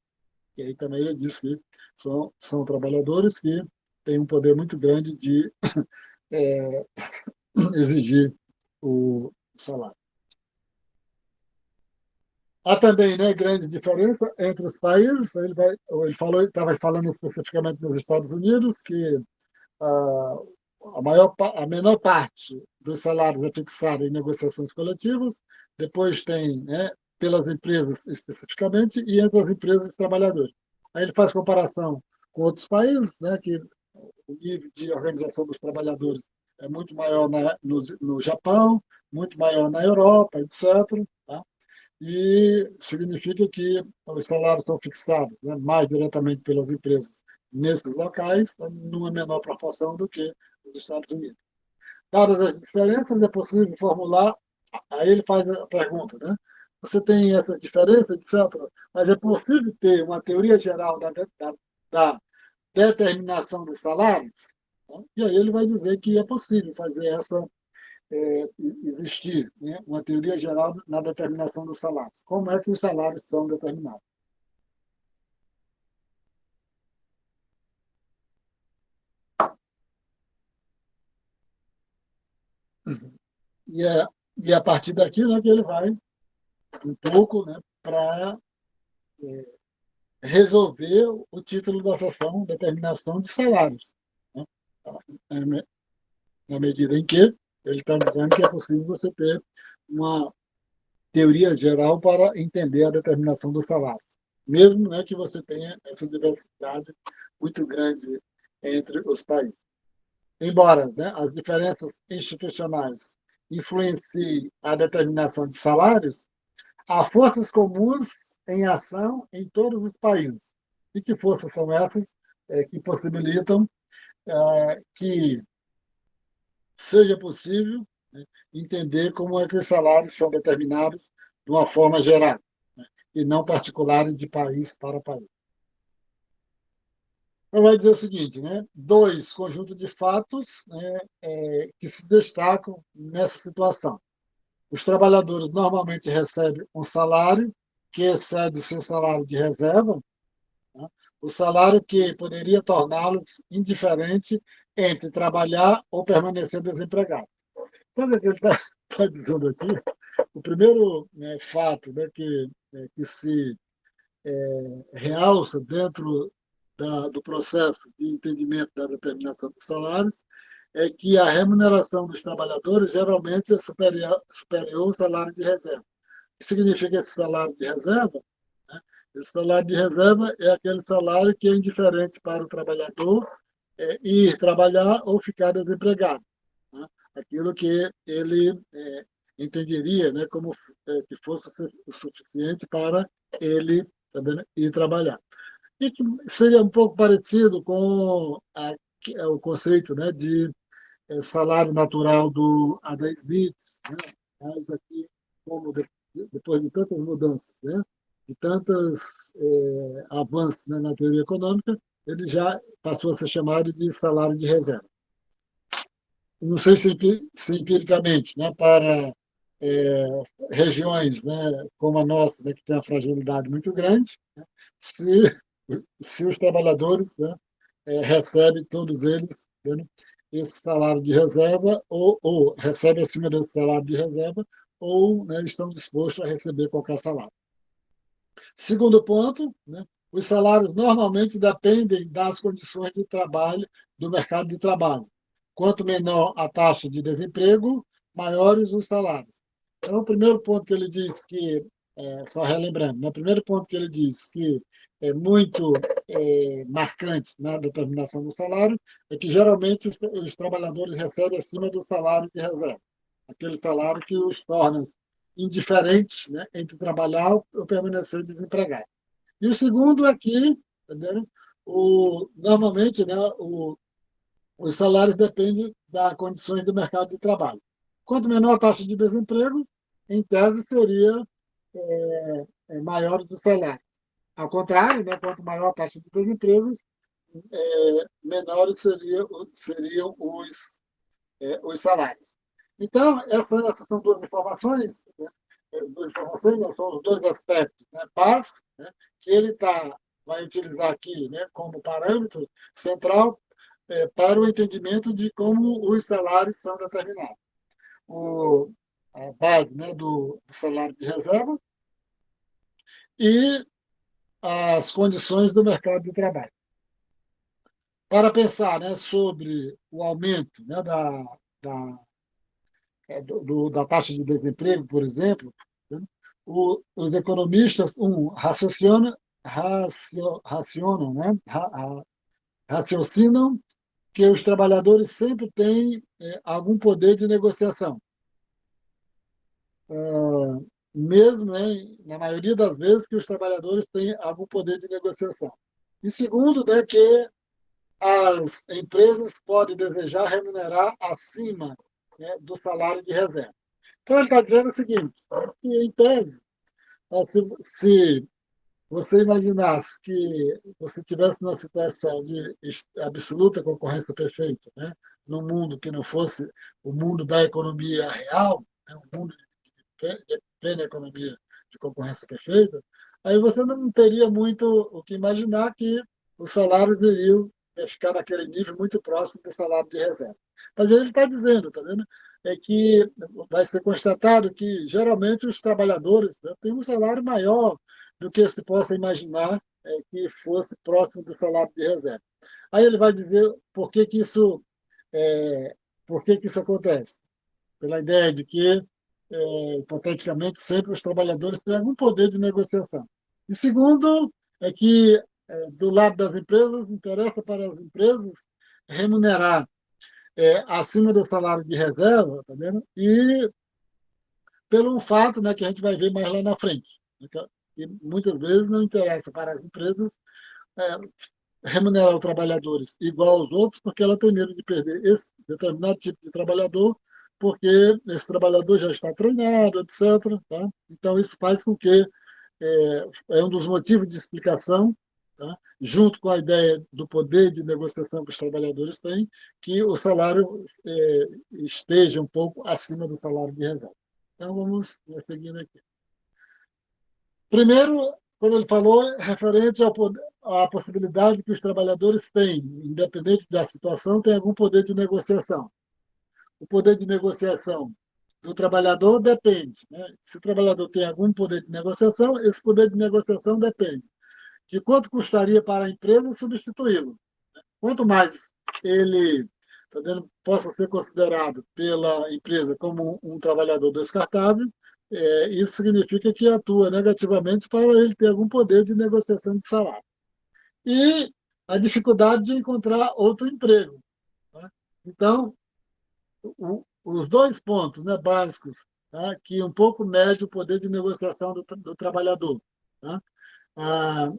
E aí também ele diz que são trabalhadores que têm um poder muito grande de exigir o salário. Há também, né, grande diferença entre os países. Estava falando especificamente nos Estados Unidos, que a, a menor parte dos salários é fixada em negociações coletivas, depois tem, né, pelas empresas especificamente e entre as empresas e os trabalhadores. Aí ele faz comparação com outros países, né, que o nível de organização dos trabalhadores é muito maior no Japão, muito maior na Europa, etc. Tá? E significa que os salários são fixados, né, mais diretamente pelas empresas nesses locais, numa menor proporção do que nos Estados Unidos. Dadas as diferenças, é possível formular. Aí ele faz a pergunta, né? Você tem essas diferenças, etc., mas é possível ter uma teoria geral da determinação dos salários? Né? E aí ele vai dizer que é possível fazer existir, né, uma teoria geral na determinação dos salários. Como é que os salários são determinados? E E a partir daqui, né, que ele vai um pouco, né, para resolver o título da sessão, determinação de salários, né? Na medida em que ele está dizendo que é possível você ter uma teoria geral para entender a determinação dos salários, mesmo, né, que você tenha essa diversidade muito grande entre os países. Embora, né, as diferenças institucionais influenciem a determinação de salários, há forças comuns em ação em todos os países. E que forças são essas que possibilitam que seja possível, né, entender como é que os salários são determinados de uma forma geral, né, e não particular de país para país. Então, vai dizer o seguinte, né? Dois conjuntos de fatos, né, que se destacam nessa situação. Os trabalhadores normalmente recebem um salário que excede o seu salário de reserva, né? O salário que poderia torná-los indiferente entre trabalhar ou permanecer desempregado. Então, o que ele está tá dizendo aqui, o primeiro, né, fato, né, que se realça dentro do processo de entendimento da determinação dos salários é que a remuneração dos trabalhadores geralmente é superior ao salário de reserva. O que significa esse salário de reserva? Né? Esse salário de reserva é aquele salário que é indiferente para o trabalhador ir trabalhar ou ficar desempregado, né? Aquilo que ele entenderia, né, como que fosse o suficiente para ele, tá vendo, ir trabalhar. E que seria um pouco parecido com o conceito, né, de salário natural do Adam Smith, né? Mas aqui, como depois de tantas mudanças, né, de tantos avanços, né, na teoria econômica, ele já passou a ser chamado de salário de reserva. Não sei se empiricamente, né, para é, regiões, né, como a nossa, né, que tem uma fragilidade muito grande, né, se, se os trabalhadores, né, recebem todos eles, né, esse salário de reserva ou recebem acima desse salário de reserva ou, né, estão dispostos a receber qualquer salário. Segundo ponto, né, os salários normalmente dependem das condições de trabalho, do mercado de trabalho. Quanto menor a taxa de desemprego, maiores os salários. Então, o primeiro ponto que ele diz que, só relembrando, né, o primeiro ponto que ele diz que é muito marcante na determinação do salário é que geralmente os trabalhadores recebem acima do salário de reserva, aquele salário que os torna indiferentes, né, entre trabalhar ou permanecer desempregado. E o segundo é que, entendeu? Normalmente, né, os salários dependem das condições do mercado de trabalho. Quanto menor a taxa de desemprego, em tese, seria maiores os salários. Ao contrário, né, quanto maior a taxa de desemprego, menores seriam os salários. Então, essas são duas informações, né? Duas informações, não, são os dois aspectos, né, básicos, né, que vai utilizar aqui, né, como parâmetro central para o entendimento de como os salários são determinados. A base, né, do salário de reserva e as condições do mercado de trabalho. Para pensar, né, sobre o aumento, né, da taxa de desemprego, por exemplo, né, os economistas racionam, né, raciocinam que os trabalhadores sempre têm algum poder de negociação. Mesmo, né, na maioria das vezes, que os trabalhadores têm algum poder de negociação. E segundo, né, que as empresas podem desejar remunerar acima, né, do salário de reserva. Então, ele está dizendo o seguinte, que, em tese, se você imaginasse que você tivesse numa situação de absoluta concorrência perfeita, né, num mundo que não fosse o mundo da economia real, né, um mundo de plena economia de concorrência perfeita, aí você não teria muito o que imaginar que os salários iriam ficar naquele nível muito próximo do salário de reserva. Mas ele está dizendo, tá vendo? é que vai ser constatado que, geralmente, os trabalhadores, né, têm um salário maior do que se possa imaginar que fosse próximo do salário de reserva. Aí ele vai dizer é, por que que isso acontece. Pela ideia de que, hipoteticamente, sempre os trabalhadores têm algum poder de negociação. E segundo, é que, do lado das empresas, interessa para as empresas remunerar acima do salário de reserva, tá vendo? E pelo fato, né, que a gente vai ver mais lá na frente. Então, e muitas vezes não interessa para as empresas é, remunerar os trabalhadores igual aos outros, porque ela tem medo de perder esse determinado tipo de trabalhador, porque esse trabalhador já está treinado, etc. Tá? Então, isso faz com que um dos motivos de explicação, tá? Junto com a ideia do poder de negociação que os trabalhadores têm, que o salário esteja um pouco acima do salário de reserva. Então, vamos seguindo aqui. Primeiro, quando ele falou, referente à possibilidade que os trabalhadores têm, independente da situação, tem algum poder de negociação. O poder de negociação do trabalhador depende. Né? Se o trabalhador tem algum poder de negociação, esse poder de negociação depende de quanto custaria para a empresa substituí-lo. Quanto mais ele possa ser considerado pela empresa como um trabalhador descartável, isso significa que atua negativamente para ele ter algum poder de negociação de salário. E a dificuldade de encontrar outro emprego. Tá? Então, os dois pontos, né, básicos, tá, que um pouco mede o poder de negociação do trabalhador. Tá? Ah,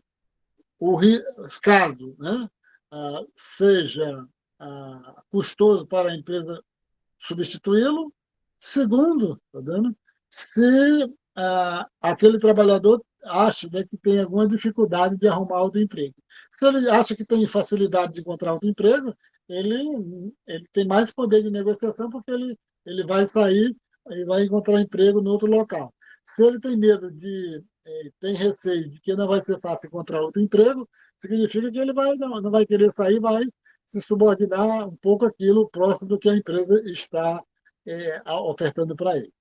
caso, né, seja custoso para a empresa substituí-lo. Segundo, tá vendo? Se aquele trabalhador acha, né, que tem alguma dificuldade de arrumar outro emprego. Se ele acha que tem facilidade de encontrar outro emprego, ele tem mais poder de negociação porque ele vai sair e vai encontrar emprego no outro local. Se ele tem medo tem receio de que não vai ser fácil encontrar outro emprego, significa que ele não vai querer sair, vai se subordinar um pouco aquilo próximo do que a empresa está ofertando para ele.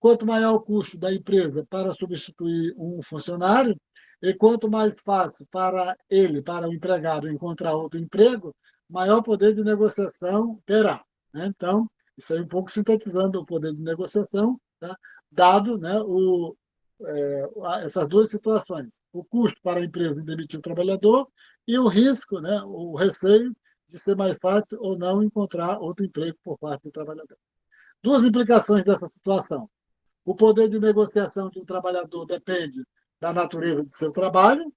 Quanto maior o custo da empresa para substituir um funcionário, e quanto mais fácil para ele, para o empregado, encontrar outro emprego, maior poder de negociação terá. Né? Então, isso aí um pouco sintetizando o poder de negociação, tá? Dado, né, essas duas situações: o custo para a empresa em demitir o trabalhador e o risco, né, o receio de ser mais fácil ou não encontrar outro emprego por parte do trabalhador. Duas implicações dessa situação. O poder de negociação de um trabalhador depende da natureza do seu trabalho,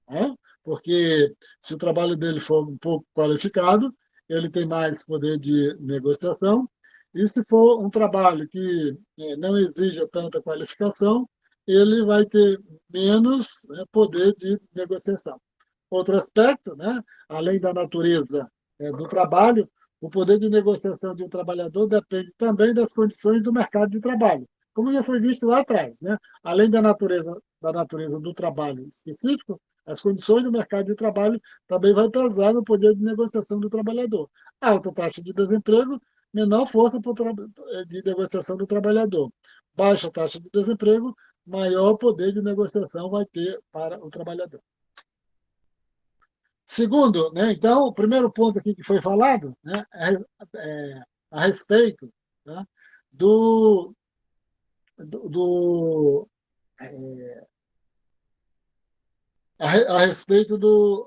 né? Porque se o trabalho dele for um pouco qualificado, ele tem mais poder de negociação. E se for um trabalho que não exija tanta qualificação, ele vai ter menos, né, poder de negociação. Outro aspecto, né, além da natureza do trabalho, o poder de negociação de um trabalhador depende também das condições do mercado de trabalho, como já foi visto lá atrás. Né? Além da natureza do trabalho específico, as condições do mercado de trabalho também vai pesar no poder de negociação do trabalhador. Alta taxa de desemprego, menor força de negociação do trabalhador. Baixa taxa de desemprego, maior poder de negociação vai ter para o trabalhador. Segundo, né, então, o primeiro ponto aqui que foi falado, né, a respeito, tá, do, do a respeito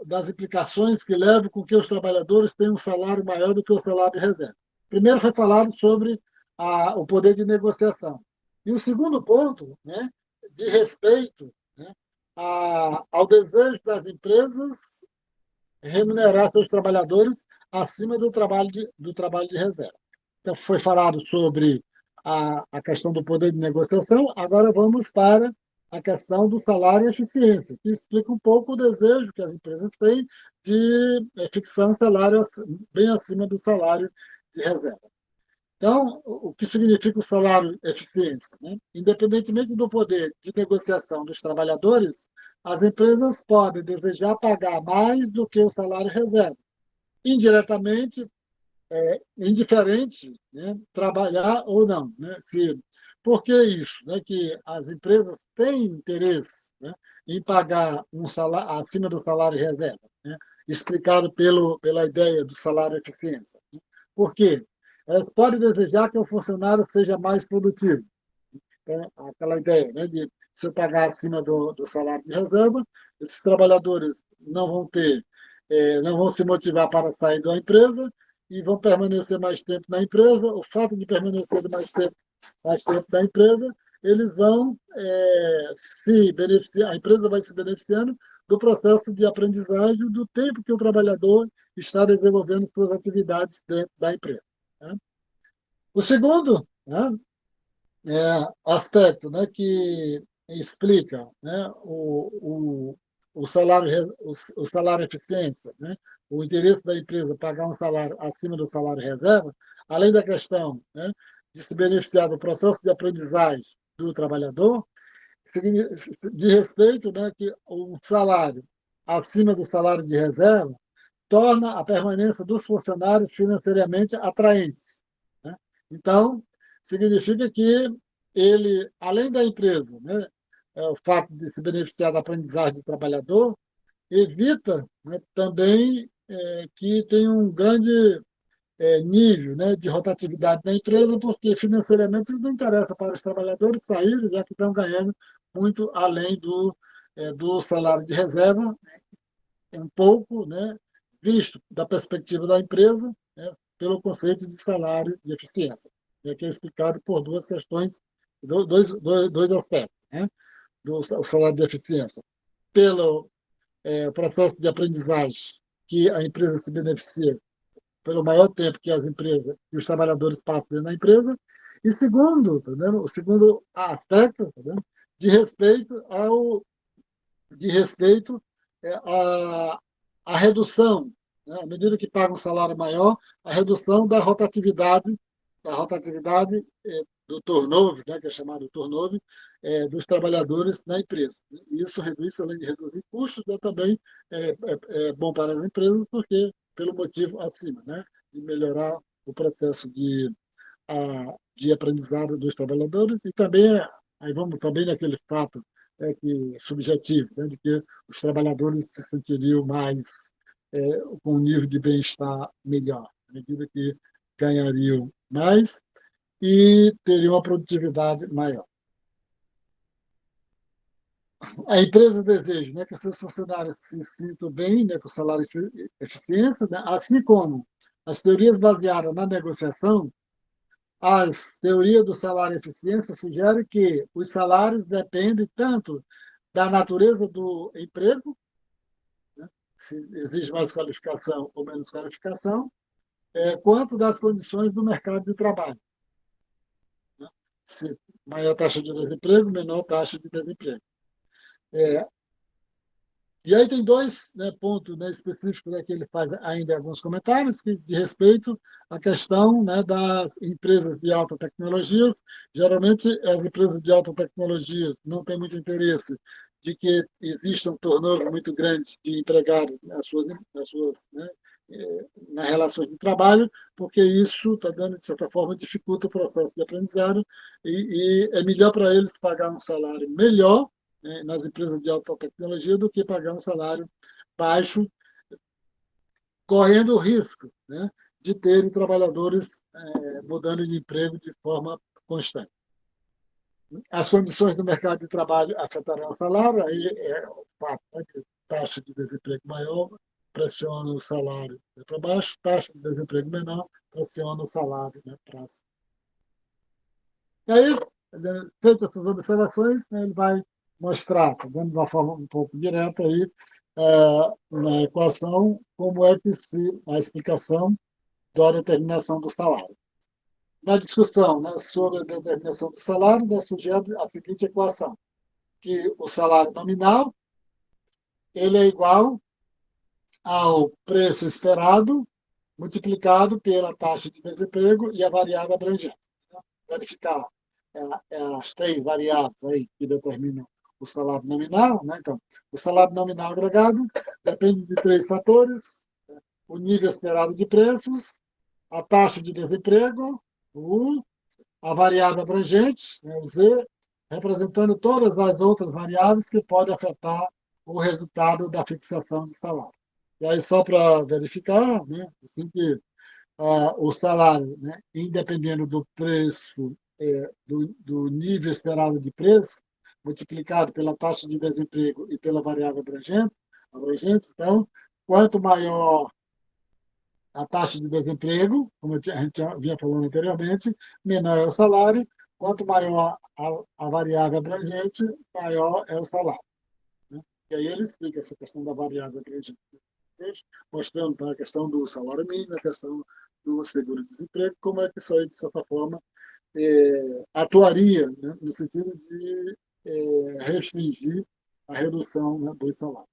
das implicações que levam com que os trabalhadores tenham um salário maior do que o salário de reserva. Primeiro foi falado sobre o poder de negociação. E o segundo ponto, né, de respeito, né, ao desejo das empresas remunerar seus trabalhadores acima do trabalho de reserva. Então, foi falado sobre a questão do poder de negociação, agora vamos para a questão do salário e eficiência, que explica um pouco o desejo que as empresas têm de fixar um salário bem acima do salário de reserva. Então, o que significa o salário eficiência? Né? Independentemente do poder de negociação dos trabalhadores, as empresas podem desejar pagar mais do que o salário reserva. Indiretamente, indiferente, né, trabalhar ou não, né? Por que isso? Né, que as empresas têm interesse, né, em pagar um salário acima do salário reserva, né, explicado pela ideia do salário eficiência. Né? Por quê? Elas podem desejar que o funcionário seja mais produtivo. Então, aquela ideia, né, de se eu pagar acima do salário de reserva, esses trabalhadores não vão se motivar para sair da empresa e vão permanecer mais tempo na empresa. O fato de permanecer mais tempo na empresa, eles vão se beneficiar, a empresa vai se beneficiando do processo de aprendizagem do tempo que o trabalhador está desenvolvendo suas atividades dentro da empresa. Né? O segundo, né, aspecto, né, que explica, né, o salário, o salário eficiência, né, o interesse da empresa pagar um salário acima do salário reserva, além da questão, né, de se beneficiar do processo de aprendizagem do trabalhador, de respeito, né, que o salário acima do salário de reserva torna a permanência dos funcionários financeiramente atraentes. Né? Então, significa que ele, além da empresa, né, o fato de se beneficiar da aprendizagem do trabalhador, evita, né, também que tenha um grande nível, né, de rotatividade na empresa, porque financeiramente não interessa para os trabalhadores saírem, já que estão ganhando muito além do salário de reserva, um pouco, né, visto da perspectiva da empresa, né, pelo conceito de salário de eficiência, né, que é explicado por duas questões, dois aspectos, né, o salário de eficiência. Pelo processo de aprendizagem que a empresa se beneficia pelo maior tempo que as empresas e os trabalhadores passam dentro da empresa, e segundo, tá vendo? O segundo aspecto, tá vendo? De respeito de respeito à, à redução, né? À medida que paga um salário maior, a redução da rotatividade do turnover, né? Que é chamado de turnover, dos trabalhadores na empresa. E isso reduz, além de reduzir custos, também bom para as empresas, porque pelo motivo acima, né? De melhorar o processo de aprendizado dos trabalhadores e também aí vamos também naquele fato que subjetivo, né, de que os trabalhadores se sentiriam mais com um nível de bem-estar melhor, à medida que ganhariam mais e teriam uma produtividade maior. A empresa deseja, né, que seus funcionários se sintam bem, né, com o salário de eficiência, né, assim como as teorias baseadas na negociação. As teorias do salário e eficiência sugerem que os salários dependem tanto da natureza do emprego, né, se exige mais qualificação ou menos qualificação, quanto das condições do mercado de trabalho. Né? Se maior taxa de desemprego, menor taxa de desemprego. É, E aí tem dois, né, pontos, né, específicos, né, que ele faz ainda alguns comentários que de respeito à questão, né, das empresas de alta tecnologia. Geralmente, as empresas de alta tecnologia não têm muito interesse de que exista um turnover muito grande de empregados né, nas relações de trabalho, porque isso está dando, de certa forma, dificulta o processo de aprendizado e é melhor para eles pagar um salário melhor, né, nas empresas de alta tecnologia do que pagar um salário baixo, correndo o risco, né, de terem trabalhadores mudando de emprego de forma constante. As condições do mercado de trabalho afetarão o salário, aí é o fato, né, que taxa de desemprego maior pressiona o salário, né, para baixo, taxa de desemprego menor pressiona o salário, né, para cima. E aí, feitas essas observações, né, ele vai mostrar, tá vendo, de uma forma um pouco direta aí, na equação, como é que a explicação da determinação do salário. Na discussão, né, sobre a determinação do salário, né, sugere a seguinte equação, que o salário nominal ele é igual ao preço esperado multiplicado pela taxa de desemprego e a variável abrangente. Verificar as três variáveis aí que determinam o salário nominal. Né? Então, o salário nominal agregado depende de três fatores: o nível esperado de preços, a taxa de desemprego, o U, a variável abrangente, né, o Z, representando todas as outras variáveis que podem afetar o resultado da fixação de salário. E aí, só para verificar, né, assim que o salário, né, independendo do preço, do nível esperado de preço, multiplicado pela taxa de desemprego e pela variável abrangente, então, quanto maior a taxa de desemprego, como a gente já vinha falando anteriormente, menor é o salário, quanto maior a variável abrangente, maior é o salário. Né? E aí ele explica essa questão da variável abrangente, mostrando tá, a questão do salário mínimo, a questão do seguro-desemprego, como é que isso aí, de certa forma, atuaria, né, no sentido de restringir a redução, né, do salário.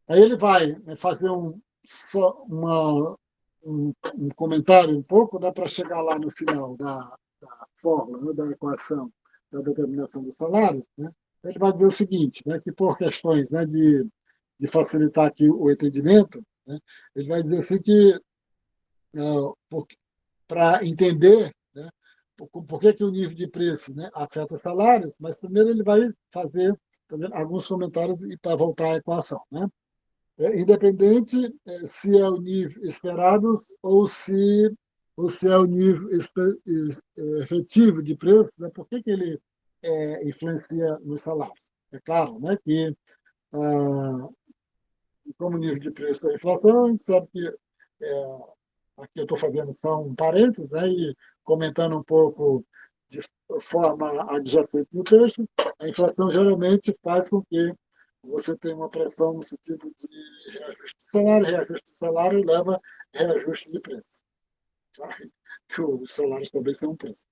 Aí ele vai, né, fazer um comentário um pouco, dá para chegar lá no final da fórmula, né, da equação da determinação do salário, né? Ele vai dizer o seguinte, né, que por questões, né, de facilitar aqui o entendimento, né, ele vai dizer assim que para entender, né, por que o nível de preço, né, afeta os salários, mas primeiro ele vai fazer alguns comentários e para voltar à equação, né? Independente se é o nível esperado ou se é o nível efetivo de preço, né? Por que ele influencia nos salários? É claro, né, que ah, como o nível de preço da inflação, a gente sabe que aqui eu estou fazendo só um parênteses, né, e comentando um pouco de forma adjacente no texto, a inflação geralmente faz com que você tenha uma pressão no sentido de reajuste de salário leva a reajuste de preço. Tá? Que os salários também são um preço.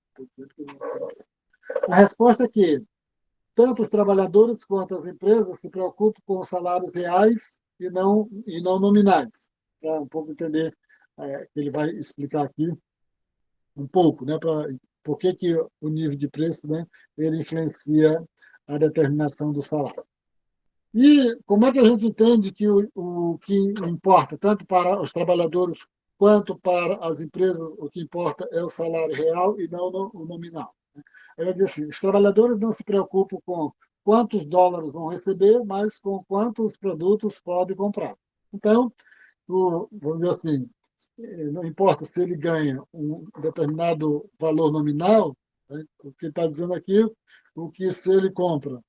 A resposta é que tanto os trabalhadores quanto as empresas se preocupam com os salários reais e não nominais. Para um pouco entender, ele vai explicar aqui um pouco, né, para por que o nível de preço, né, ele influencia a determinação do salário. E como é que a gente entende que o que importa, tanto para os trabalhadores quanto para as empresas, o que importa é o salário real e não o nominal? Ela diz assim, os trabalhadores não se preocupam com quantos dólares vão receber, mas com quantos produtos podem comprar. Então, vamos dizer assim, não importa se ele ganha um determinado valor nominal, né, o que está dizendo aqui, o que se ele compra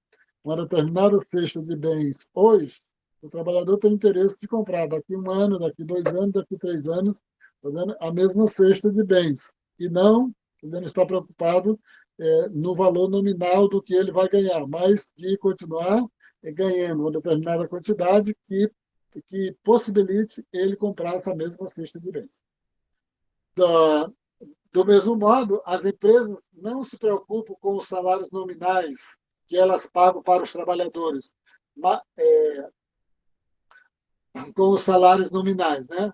uma determinada cesta de bens hoje, o trabalhador tem interesse de comprar daqui 1 ano, daqui 2 anos, daqui 3 anos, tá vendo? A mesma cesta de bens. E não, ele está preocupado no valor nominal do que ele vai ganhar, mas de continuar ganhando uma determinada quantidade que possibilite ele comprar essa mesma cesta de bens. Da, do mesmo modo, as empresas não se preocupam com os salários nominais que elas pagam para os trabalhadores, com os salários nominais, né?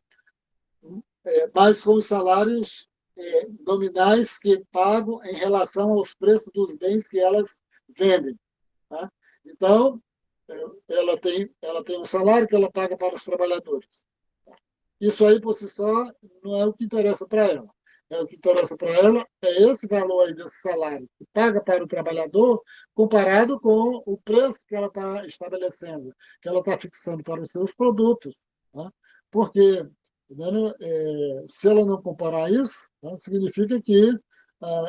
Mas com os salários nominais que pagam em relação aos preços dos bens que elas vendem. Tá? Então, ela tem um salário que ela paga para os trabalhadores. Isso aí, por si só, não é o que interessa para ela. O que interessa para ela é esse valor aí desse salário que paga para o trabalhador comparado com o preço que ela está estabelecendo, que ela está fixando para os seus produtos. Tá? Porque, entendeu? Se ela não comparar isso, tá? Significa que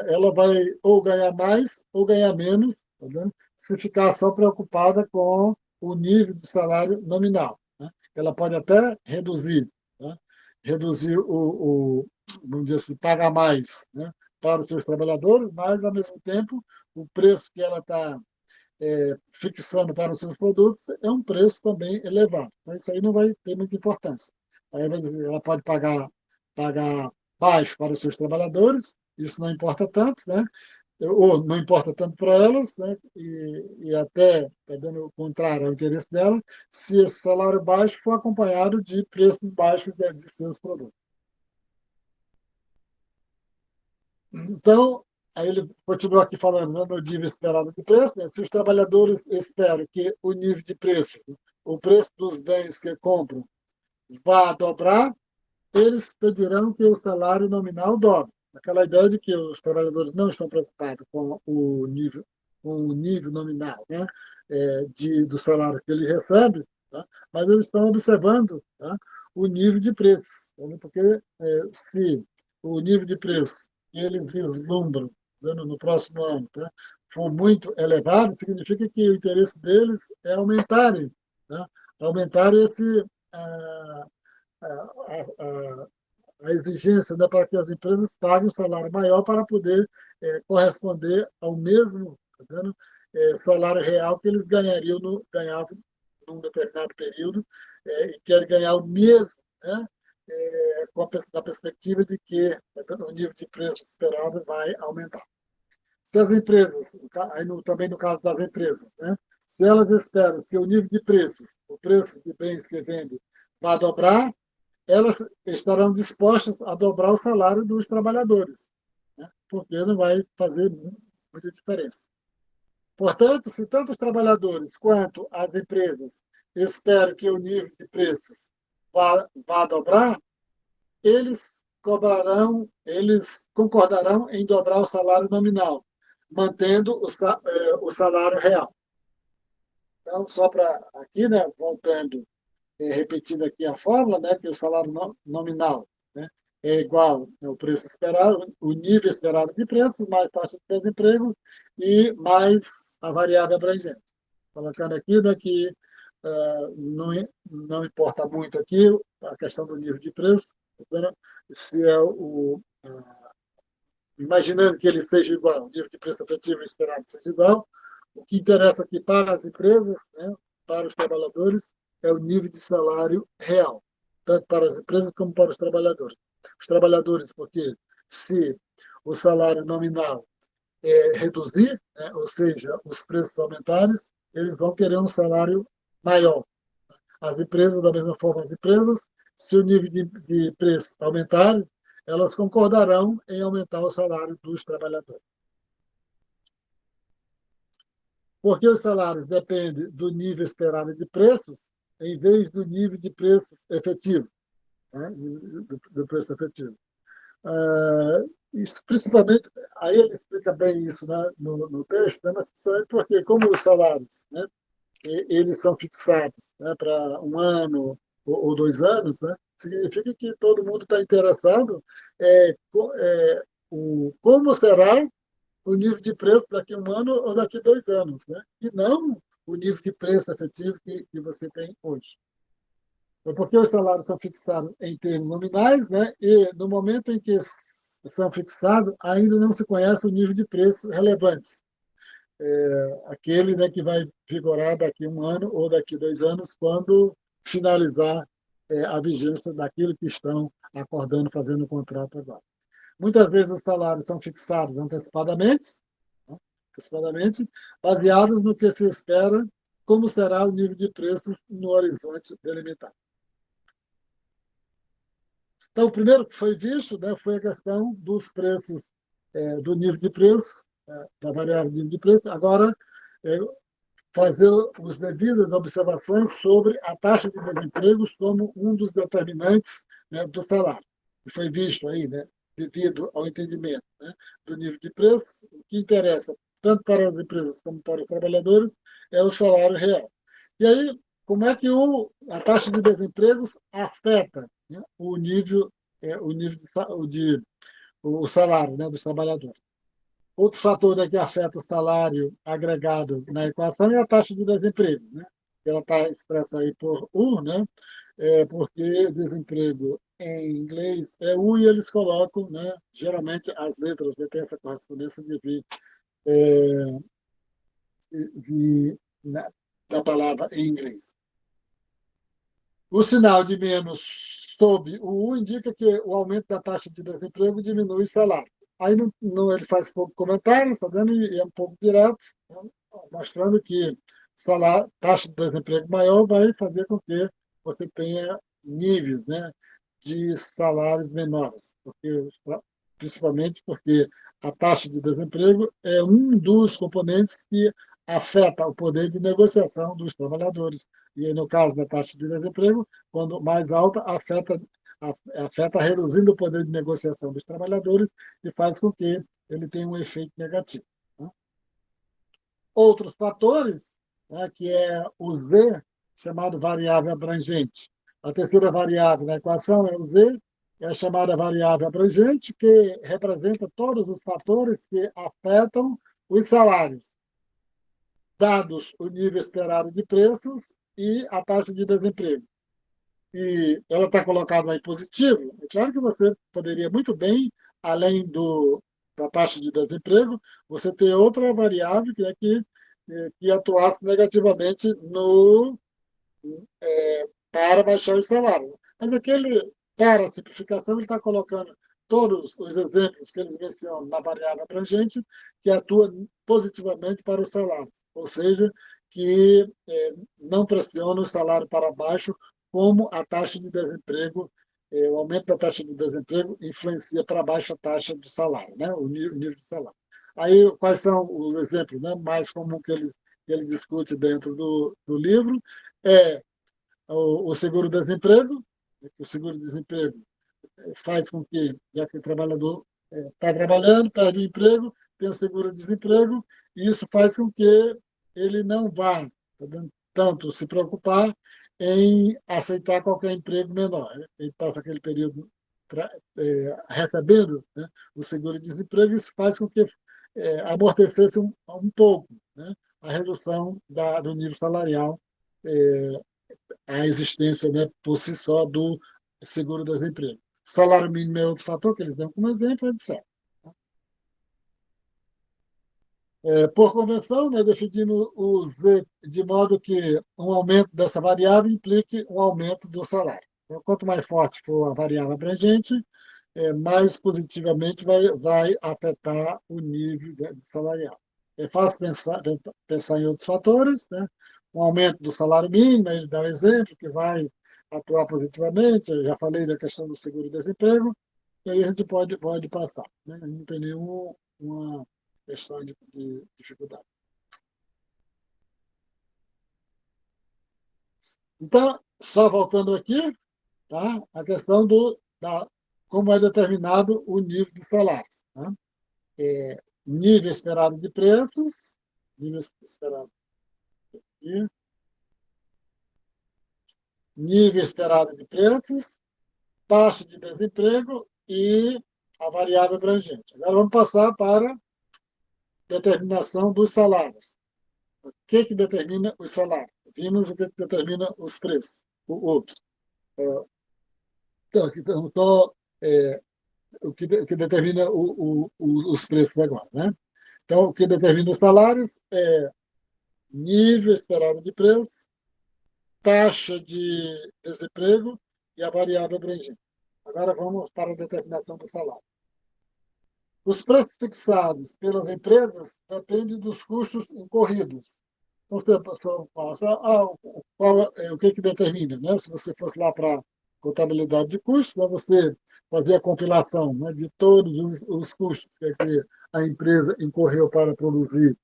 ela vai ou ganhar mais ou ganhar menos, tá vendo? Se ficar só preocupada com o nível de salário nominal. Né? Ela pode até reduzir, né? Reduzir vamos dizer assim, pagar mais, né, para os seus trabalhadores, mas, ao mesmo tempo, o preço que ela está fixando para os seus produtos é um preço também elevado. Então, isso aí não vai ter muita importância. Aí vai dizer, ela pode pagar baixo para os seus trabalhadores, isso não importa tanto, né? Ou não importa tanto para elas, né? E até está dando o contrário ao interesse dela, se esse salário baixo for acompanhado de preços baixos de seus produtos. Então, aí ele continua aqui falando, né, no nível esperado de preço, né, se os trabalhadores esperam que o nível de preço, o preço dos bens que compram, vá dobrar, eles pedirão que o salário nominal dobre. Aquela ideia de que os trabalhadores não estão preocupados com o nível nominal, né, do salário que ele recebe, tá? Mas eles estão observando, tá, o nível de preços, tá? Porque se o nível de preço que eles vislumbram, né, no próximo ano, tá, for muito elevado, significa que o interesse deles é aumentarem, tá? Aumentar ah, a, a exigência, né, para que as empresas paguem um salário maior para poder corresponder ao mesmo, tá vendo, salário real que eles ganhavam num determinado período, e querem ganhar o mesmo, né, na perspectiva de que, tá vendo, o nível de preço esperado vai aumentar. Se as empresas, também no caso das empresas, né, se elas esperam que o nível de preços, o preço de bens que vendem, vá dobrar, elas estarão dispostas a dobrar o salário dos trabalhadores, né? Porque não vai fazer muita diferença. Portanto, se tanto os trabalhadores quanto as empresas esperam que o nível de preços vá dobrar, eles concordarão em dobrar o salário nominal, mantendo o salário real. Então, só para aqui, né, voltando, repetindo aqui a fórmula, né, que o salário nominal, né, é igual ao preço esperado, o nível esperado de preços, mais taxa de desemprego e mais a variável abrangente. Colocando aqui, né, que não importa muito aqui a questão do nível de preço, né, se é imaginando que ele seja igual, o nível de preço efetivo esperado seja igual, o que interessa aqui para as empresas, né, para os trabalhadores, é o nível de salário real, tanto para as empresas como para os trabalhadores. Os trabalhadores, porque se o salário nominal reduzir, né, ou seja, os preços aumentarem, eles vão querer um salário maior. As empresas, da mesma forma, as empresas, se o nível de preço aumentar, elas concordarão em aumentar o salário dos trabalhadores. Porque os salários dependem do nível esperado de preços, em vez do nível de preços efetivo, né? do preço efetivo. Isso, principalmente, aí ele explica bem isso, né, no texto, né, mas principalmente porque, como os salários, né, eles são fixados, né, para um ano ou 2 anos, né, significa que todo mundo está interessado como será o nível de preço daqui a um ano ou daqui a 2 anos, né, e não o nível de preço efetivo que você tem hoje. É porque os salários são fixados em termos nominais, né, e no momento em que são fixados, ainda não se conhece o nível de preço relevante, aquele, né, que vai vigorar daqui a um ano ou daqui a 2 anos, quando finalizar a vigência daquilo que estão acordando, fazendo o contrato agora. Muitas vezes os salários são fixados antecipadamente, né, antecipadamente, baseados no que se espera, como será o nível de preços no horizonte delimitado. Então, o primeiro que foi visto, né, foi a questão dos preços, do nível de preço, da variável de nível de preço. Agora, é, fazer as devidas observações sobre a taxa de desemprego como um dos determinantes, né, do salário. E foi visto aí, né, devido ao entendimento, né, do nível de preço, o que interessa tanto para as empresas como para os trabalhadores é o salário real. E aí, como é que a taxa de desemprego afeta, né, o salário, né, dos trabalhadores? Outro fator, né, que afeta o salário agregado na equação é a taxa de desemprego, né? Ela está expressa aí por U, né? Porque desemprego em inglês é U e eles colocam, né? Geralmente as letras, né, têm essa correspondência de, da palavra em inglês. O sinal de menos sob o U indica que o aumento da taxa de desemprego diminui o salário. Aí ele faz pouco comentário, está vendo? E é um pouco direto, né, mostrando que taxa de desemprego maior vai fazer com que você tenha níveis, né, de salários menores, principalmente porque a taxa de desemprego é um dos componentes que afeta o poder de negociação dos trabalhadores. E aí, no caso da taxa de desemprego, quando mais alta, afeta reduzindo o poder de negociação dos trabalhadores e faz com que ele tenha um efeito negativo. Né? Outros fatores, né, que é o Z, chamado variável abrangente. A terceira variável na equação é o Z, é a chamada variável abrangente, que representa todos os fatores que afetam os salários, dados o nível esperado de preços e a taxa de desemprego. E ela está colocada em positivo. É claro que você poderia muito bem, além da taxa de desemprego, você ter outra variável que atuasse negativamente para baixar o salário. Mas para a simplificação, ele está colocando todos os exemplos que eles mencionam na variável abrangente que atua positivamente para o salário, ou seja, que não pressiona o salário para baixo, como a taxa de desemprego, o aumento da taxa de desemprego influencia para baixo a taxa de salário, né? O nível de salário. Aí, quais são os exemplos, né, mais comuns que ele discute dentro do livro? É o seguro-desemprego. O seguro-desemprego faz com que, já que o trabalhador está trabalhando, perde o emprego, tem o seguro-desemprego, e isso faz com que ele não vá tanto se preocupar em aceitar qualquer emprego menor. Né? Ele passa aquele período recebendo, né, o seguro-desemprego, e isso faz com que amortecesse um pouco, né, a redução do nível salarial, a existência, né, por si só, do seguro-desemprego. Salário mínimo é outro fator que eles dão como exemplo, etc. Por convenção, né, definindo o Z de modo que um aumento dessa variável implique um aumento do salário. Então, quanto mais forte for a variável abrangente, mais positivamente vai afetar o nível de salarial. É fácil pensar em outros fatores, né? Um aumento do salário mínimo, ele dá um exemplo que vai atuar positivamente. Eu já falei da questão do seguro-desemprego, e aí a gente pode passar. Né? Não tem nenhuma questão de dificuldade. Então, só voltando aqui, tá? A questão como é determinado o nível de salário. Tá? Nível esperado de preços, nível esperado aqui, nível esperado de preços, taxa de desemprego e a variável abrangente. Agora vamos passar para determinação dos salários. O que determina os salários? Vimos o que determina os preços. Então, aqui estamos só o que determina os preços agora. Né? Então, o que determina os salários é nível esperado de preço, taxa de desemprego e a variável abrangente. Agora vamos para a determinação do salário. Os preços fixados pelas empresas dependem dos custos incorridos. Então, você passa, o que determina? Né? Se você fosse lá para contabilidade de custos, né, você fazer a compilação, né, de todos os custos que a empresa incorreu para produzir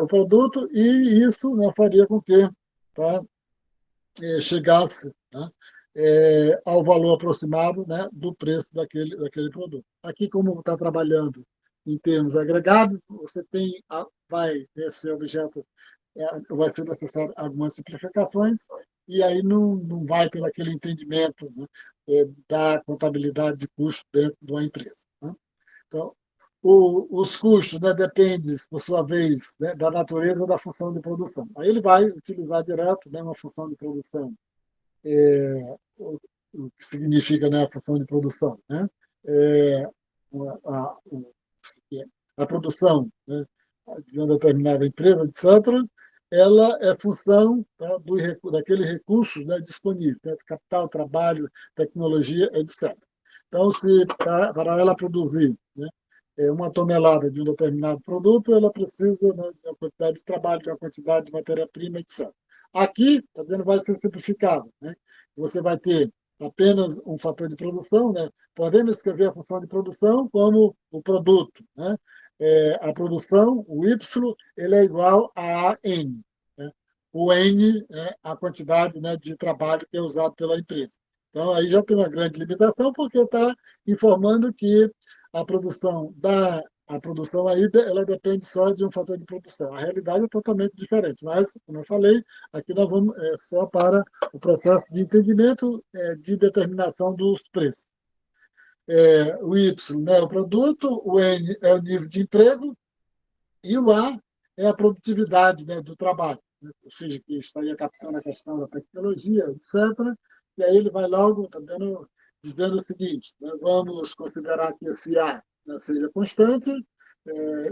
o produto, e isso, né, faria com que, tá, chegasse, né, ao valor aproximado, né, do preço daquele produto. Aqui, como está trabalhando em termos agregados, você vai, esse objeto, vai ser necessário algumas simplificações, e aí não vai ter aquele entendimento, né, da contabilidade de custo dentro de uma empresa. Né? Então, os custos, né, dependem, por sua vez, né, da natureza da função de produção. Aí ele vai utilizar direto, né, uma função de produção, o que significa, né, a função de produção. Né? É, a, a produção, né, de uma determinada empresa, etc., ela é função, tá, daquele recurso, né, disponível, né, capital, trabalho, tecnologia, etc. Então, se para ela produzir, né, uma tonelada de um determinado produto, ela precisa, né, de uma quantidade de trabalho, de uma quantidade de matéria-prima, etc. Aqui, tá vendo, vai ser simplificado. Né? Você vai ter apenas um fator de produção, né? Podemos escrever a função de produção como o produto, né? a produção, o Y, ele é igual a N. Né? O N é a quantidade, né, de trabalho que é usado pela empresa. Então, aí já tem uma grande limitação, porque está informando que a produção a produção aí ela depende só de um fator de produção. A realidade é totalmente diferente, mas, como eu falei, aqui nós vamos só para o processo de entendimento de determinação dos preços. O Y, né, é o produto, o N é o nível de emprego e o A é a produtividade, né, do trabalho. Né? Ou seja, que estaria captando a questão da tecnologia, etc. E aí ele vai logo dizendo o seguinte, né, vamos considerar que esse A, né, seja constante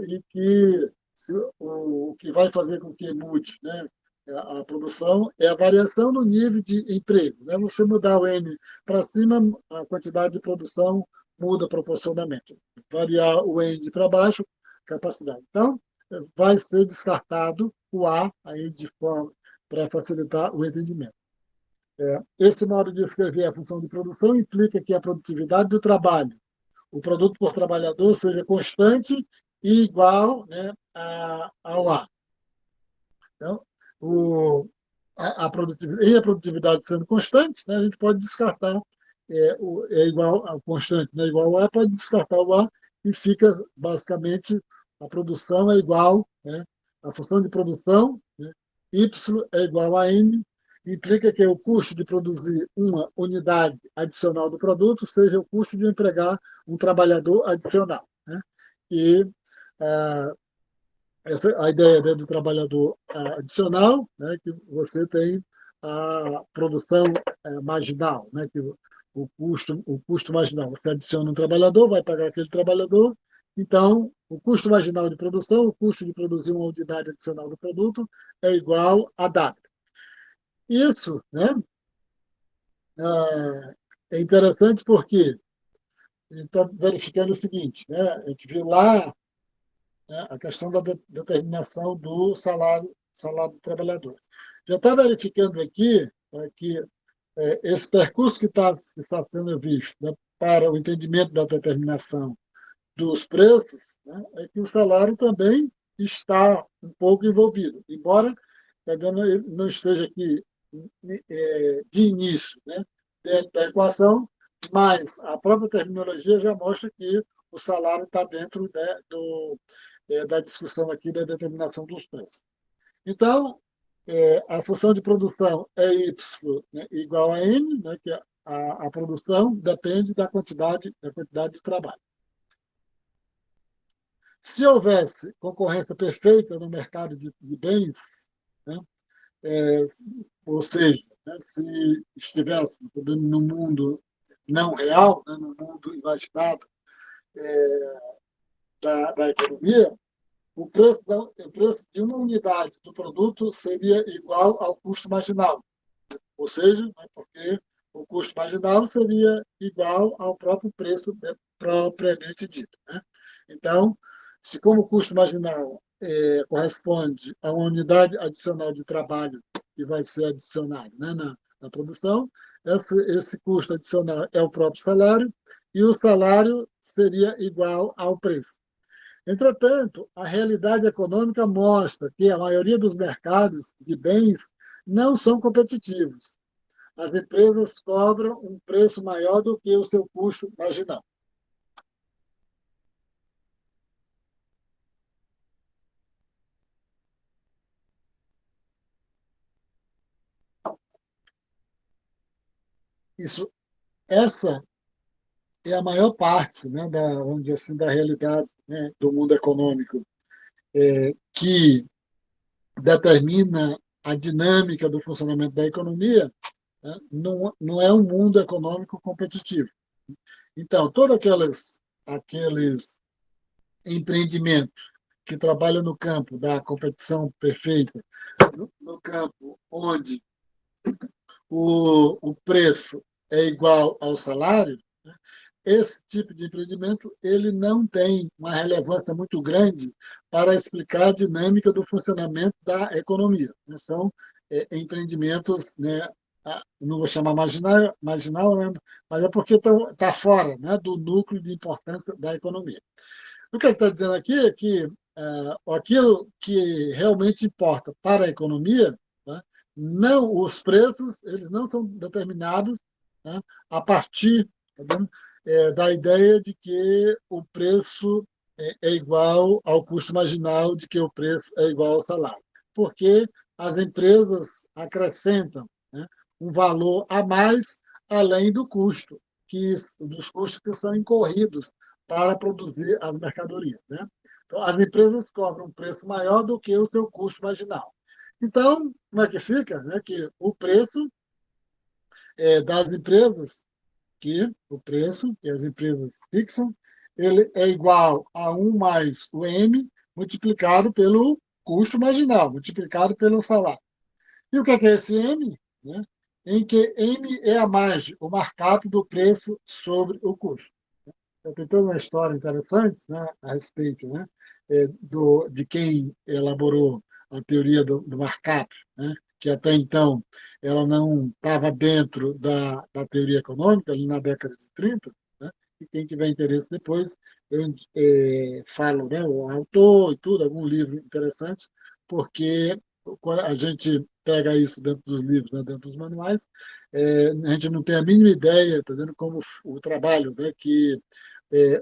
e que o que vai fazer com que mude, né, a produção é a variação no nível de emprego. Né? Você mudar o N para cima, a quantidade de produção muda proporcionalmente. Variar o N para baixo, capacidade. Então, vai ser descartado o A aí de forma para facilitar o entendimento. Esse modo de escrever a função de produção implica que a produtividade do trabalho, o produto por trabalhador, seja constante e igual, né, ao A. Então, a produtividade sendo constante, né, a gente pode descartar igual ao constante, né, igual ao A, pode descartar o A e fica basicamente a produção é igual, né, a função de produção, né, Y é igual a N, implica que o custo de produzir uma unidade adicional do produto seja o custo de empregar um trabalhador adicional. Né? E ah, a ideia, né, do trabalhador adicional, né, que você tem a produção marginal, né, que o custo marginal. Você adiciona um trabalhador, vai pagar aquele trabalhador, então o custo marginal de produção, o custo de produzir uma unidade adicional do produto é igual a W. Isso, né, é interessante porque a gente está verificando o seguinte, né, a gente viu lá, né, a questão da determinação do salário do trabalhador. Já está verificando aqui, né, que esse percurso que está sendo visto, né, para o entendimento da determinação dos preços, né, é que o salário também está um pouco envolvido, embora ele não esteja aqui de início, né, dentro da equação, mas a própria terminologia já mostra que o salário está dentro, né, da discussão aqui da determinação dos preços. Então, a função de produção é Y, né, igual a N, né, que a produção depende da quantidade de trabalho. Se houvesse concorrência perfeita no mercado de bens, né, é, ou seja, né, se estivéssemos no mundo não real, né, no mundo imaginado da economia, o preço de uma unidade do produto seria igual ao custo marginal. Ou seja, né, porque o custo marginal seria igual ao próprio preço, né, propriamente dito. Né? Então, se como o custo marginal corresponde a uma unidade adicional de trabalho que vai ser adicionado, né, na produção, esse custo adicional é o próprio salário, e o salário seria igual ao preço. Entretanto, a realidade econômica mostra que a maioria dos mercados de bens não são competitivos. As empresas cobram um preço maior do que o seu custo marginal. Essa é a maior parte, né, vamos dizer assim, da realidade, né, do mundo econômico, que determina a dinâmica do funcionamento da economia, né, não é um mundo econômico competitivo. Então, todos aqueles empreendimentos que trabalham no campo da competição perfeita, no campo onde o preço é igual ao salário, né, esse tipo de empreendimento ele não tem uma relevância muito grande para explicar a dinâmica do funcionamento da economia. Né? São empreendimentos, né, não vou chamar marginal, né, mas é porque está fora, né, do núcleo de importância da economia. O que ele está dizendo aqui é que aquilo que realmente importa para a economia, tá? Não os preços, eles não são determinados, tá? A partir, tá vendo? Da ideia de que o preço é igual ao custo marginal, de que o preço é igual ao salário. Porque as empresas acrescentam, né, um valor a mais além do custo, dos custos que são incorridos para produzir as mercadorias, né? Então, as empresas cobram um preço maior do que o seu custo marginal. Então, como é que fica? Né? Que o preço das empresas, que o preço que as empresas fixam, ele é igual a 1 mais o M multiplicado pelo custo marginal, multiplicado pelo salário. E o que é esse M? Né? Em que M é a margem, o markup do preço sobre o custo. Tem toda uma história interessante, né, a respeito, né, de quem elaborou a teoria do markup, né, que até então ela não estava dentro da teoria econômica, ali na década de 30, né, e quem tiver interesse depois, eu falo, né, o autor e tudo, algum livro interessante, porque quando a gente pega isso dentro dos livros, né, dentro dos manuais, a gente não tem a mínima ideia, tá vendo, como o trabalho, né, que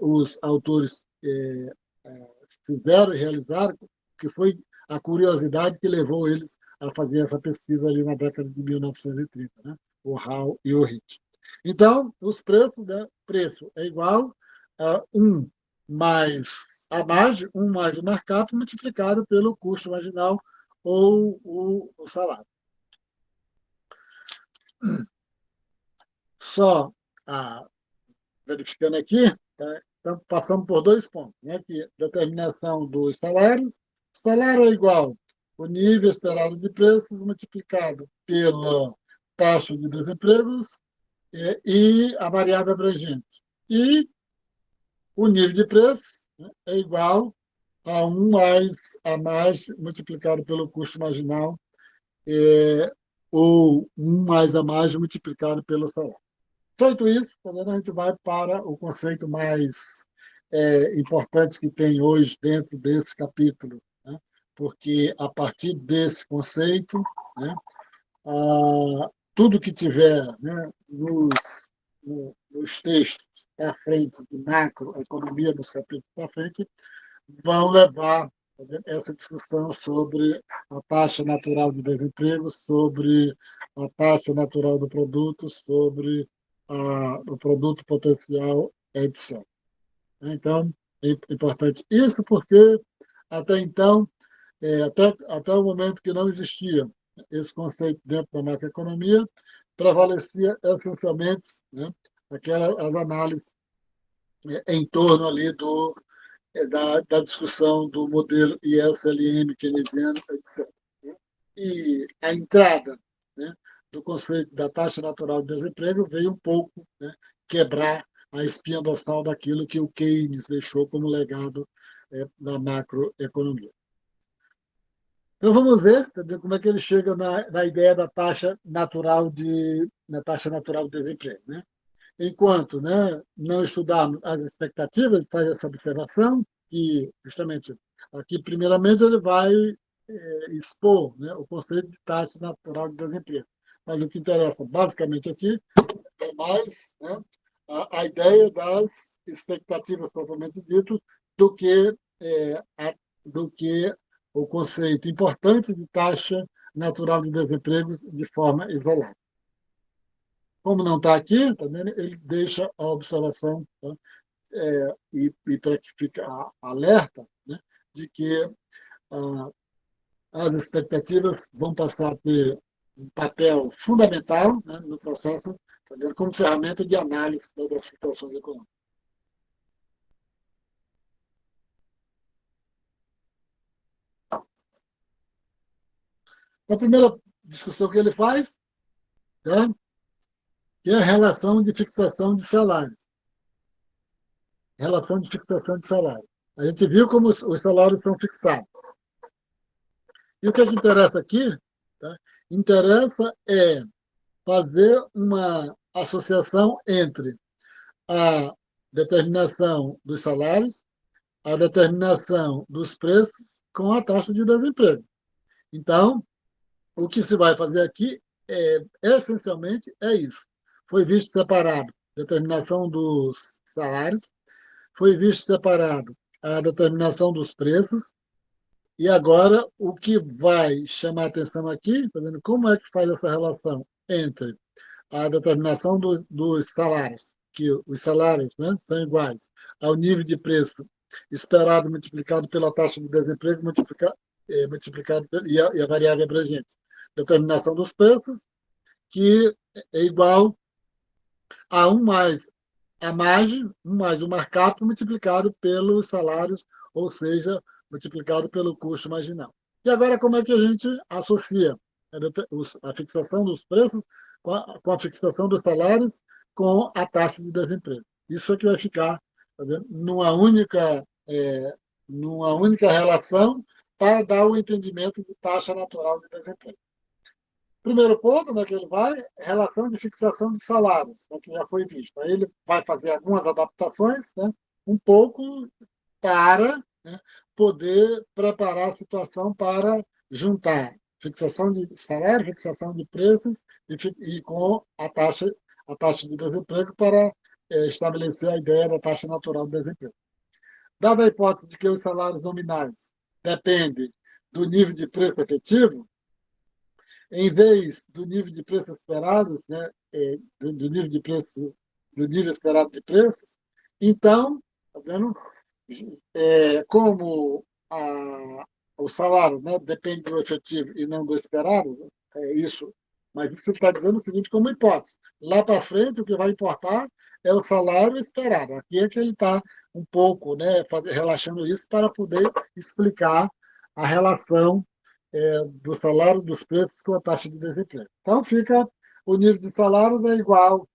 os autores fizeram e realizaram, que foi a curiosidade que levou eles a fazer essa pesquisa ali na década de 1930, né? O Hall e o Hitt. Então, os preços, né? Preço é igual a 1 mais a margem, 1 mais o markup multiplicado pelo custo marginal ou o salário. Só verificando aqui, tá? Então, passamos por dois pontos, né? Que determinação dos salários. Salário é igual o nível esperado de preços multiplicado pela taxa de desemprego e a variável abrangente. E o nível de preço, né, é igual a 1 mais a margem multiplicado pelo custo marginal, ou 1 mais a margem multiplicado pelo salário. Feito isso, a gente vai para o conceito mais importante que tem hoje dentro desse capítulo, né? Porque a partir desse conceito, né, tudo que tiver, né, nos textos à frente de macroeconomia, nos capítulos à frente, vão levar essa discussão sobre a taxa natural de desemprego, sobre a taxa natural do produto, sobre o produto potencial, etc. Então, é importante isso porque, até então, até o momento que não existia esse conceito dentro da macroeconomia, prevalecia essencialmente, né, as análises em torno ali da discussão do modelo ISLM keynesiano, etc. E a entrada, né, do conceito da taxa natural de desemprego veio um pouco, né, quebrar a espinha dorsal daquilo que o Keynes deixou como legado na macroeconomia. Então vamos ver como é que ele chega na ideia da taxa natural de desemprego, né? Enquanto, né, não estudarmos as expectativas, ele faz essa observação que, justamente, aqui, primeiramente, ele vai expor, né, o conceito de taxa natural de desemprego. Mas o que interessa, basicamente, aqui é mais, né, a ideia das expectativas, propriamente dito, do que, do que o conceito importante de taxa natural de desemprego de forma isolada. Como não está aqui, tá vendo? Ele deixa a observação, tá? E para que fique alerta, né, de que as expectativas vão passar a ter um papel fundamental, né, no processo, tá vendo? Como ferramenta de análise das situações econômicas. A primeira discussão que ele faz, né, que é a relação de fixação de salários. Relação de fixação de salário. A gente viu como os salários são fixados. E o que interessa aqui, tá? Interessa fazer uma associação entre a determinação dos salários, a determinação dos preços com a taxa de desemprego. Então, o que se vai fazer aqui essencialmente é isso. Foi visto separado a determinação dos salários, foi visto separado a determinação dos preços, e agora o que vai chamar a atenção aqui, fazendo como é que faz essa relação entre a determinação dos salários, que os salários, né, são iguais ao nível de preço esperado multiplicado pela taxa de desemprego multiplicado e a variável abrangente. Determinação dos preços, que é igual a 1 mais a margem, 1 mais o markup multiplicado pelos salários, ou seja, multiplicado pelo custo marginal. E agora, como é que a gente associa a fixação dos preços com a fixação dos salários com a taxa de desemprego? Isso é que vai ficar, tá vendo, numa única relação para dar o entendimento de taxa natural de desemprego. Primeiro ponto, né, que ele vai, relação de fixação de salários, né, que já foi visto. Aí ele vai fazer algumas adaptações, né, um pouco para, né, poder preparar a situação para juntar fixação de salário, fixação de preços e com a taxa de desemprego para estabelecer a ideia da taxa natural de desemprego. Dada a hipótese de que os salários nominais dependem do nível de preço efetivo, em vez do nível de preços esperados, né, do nível de preço, do nível esperado de preços, então, tá vendo? Como o salário, né, depende do efetivo e não do esperado, né, é isso. Mas isso está dizendo o seguinte, como hipótese. Lá para frente, o que vai importar é o salário esperado. Aqui é que ele está um pouco, né, relaxando isso para poder explicar a relação do salário dos preços com a taxa de desemprego. Então, fica o nível de salários é igual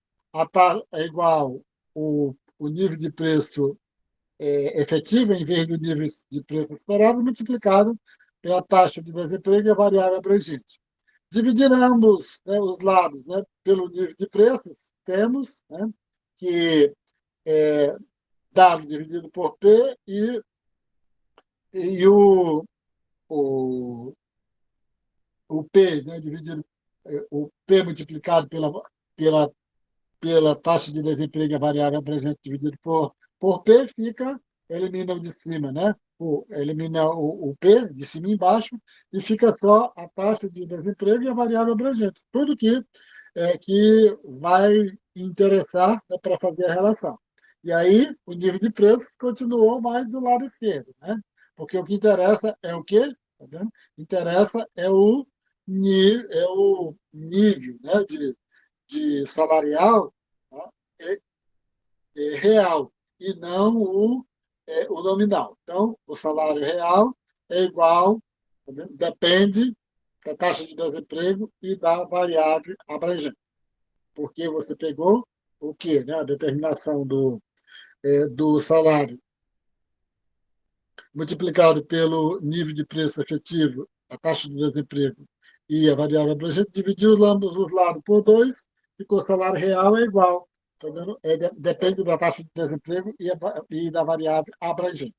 o nível de preço efetivo, em vez do nível de preço esperado, multiplicado pela taxa de desemprego e a variável abrangente. Dividindo ambos, né, os lados, né, pelo nível de preços, temos, né, que W dividido por P e o, o P, né, dividido, o P multiplicado pela, pela taxa de desemprego e a variável abrangente dividido por P, elimina o de cima, né? Elimina o P de cima e embaixo e fica só a taxa de desemprego e a variável abrangente. Tudo que vai interessar, né, para fazer a relação. E aí, o nível de preços continuou mais do lado esquerdo, né? Porque o que interessa é o quê? Tá vendo? Interessa o nível, né, de salarial, tá? Real, e não o nominal. Então, o salário real é igual, tá vendo? Depende da taxa de desemprego e da variável abrangente. Porque você pegou o quê? Né? A determinação do salário multiplicado pelo nível de preço efetivo, a taxa de desemprego e a variável abrangente, dividiu ambos os lados por 2, ficou o salário real é igual. Tá vendo? Depende da taxa de desemprego e da variável abrangente.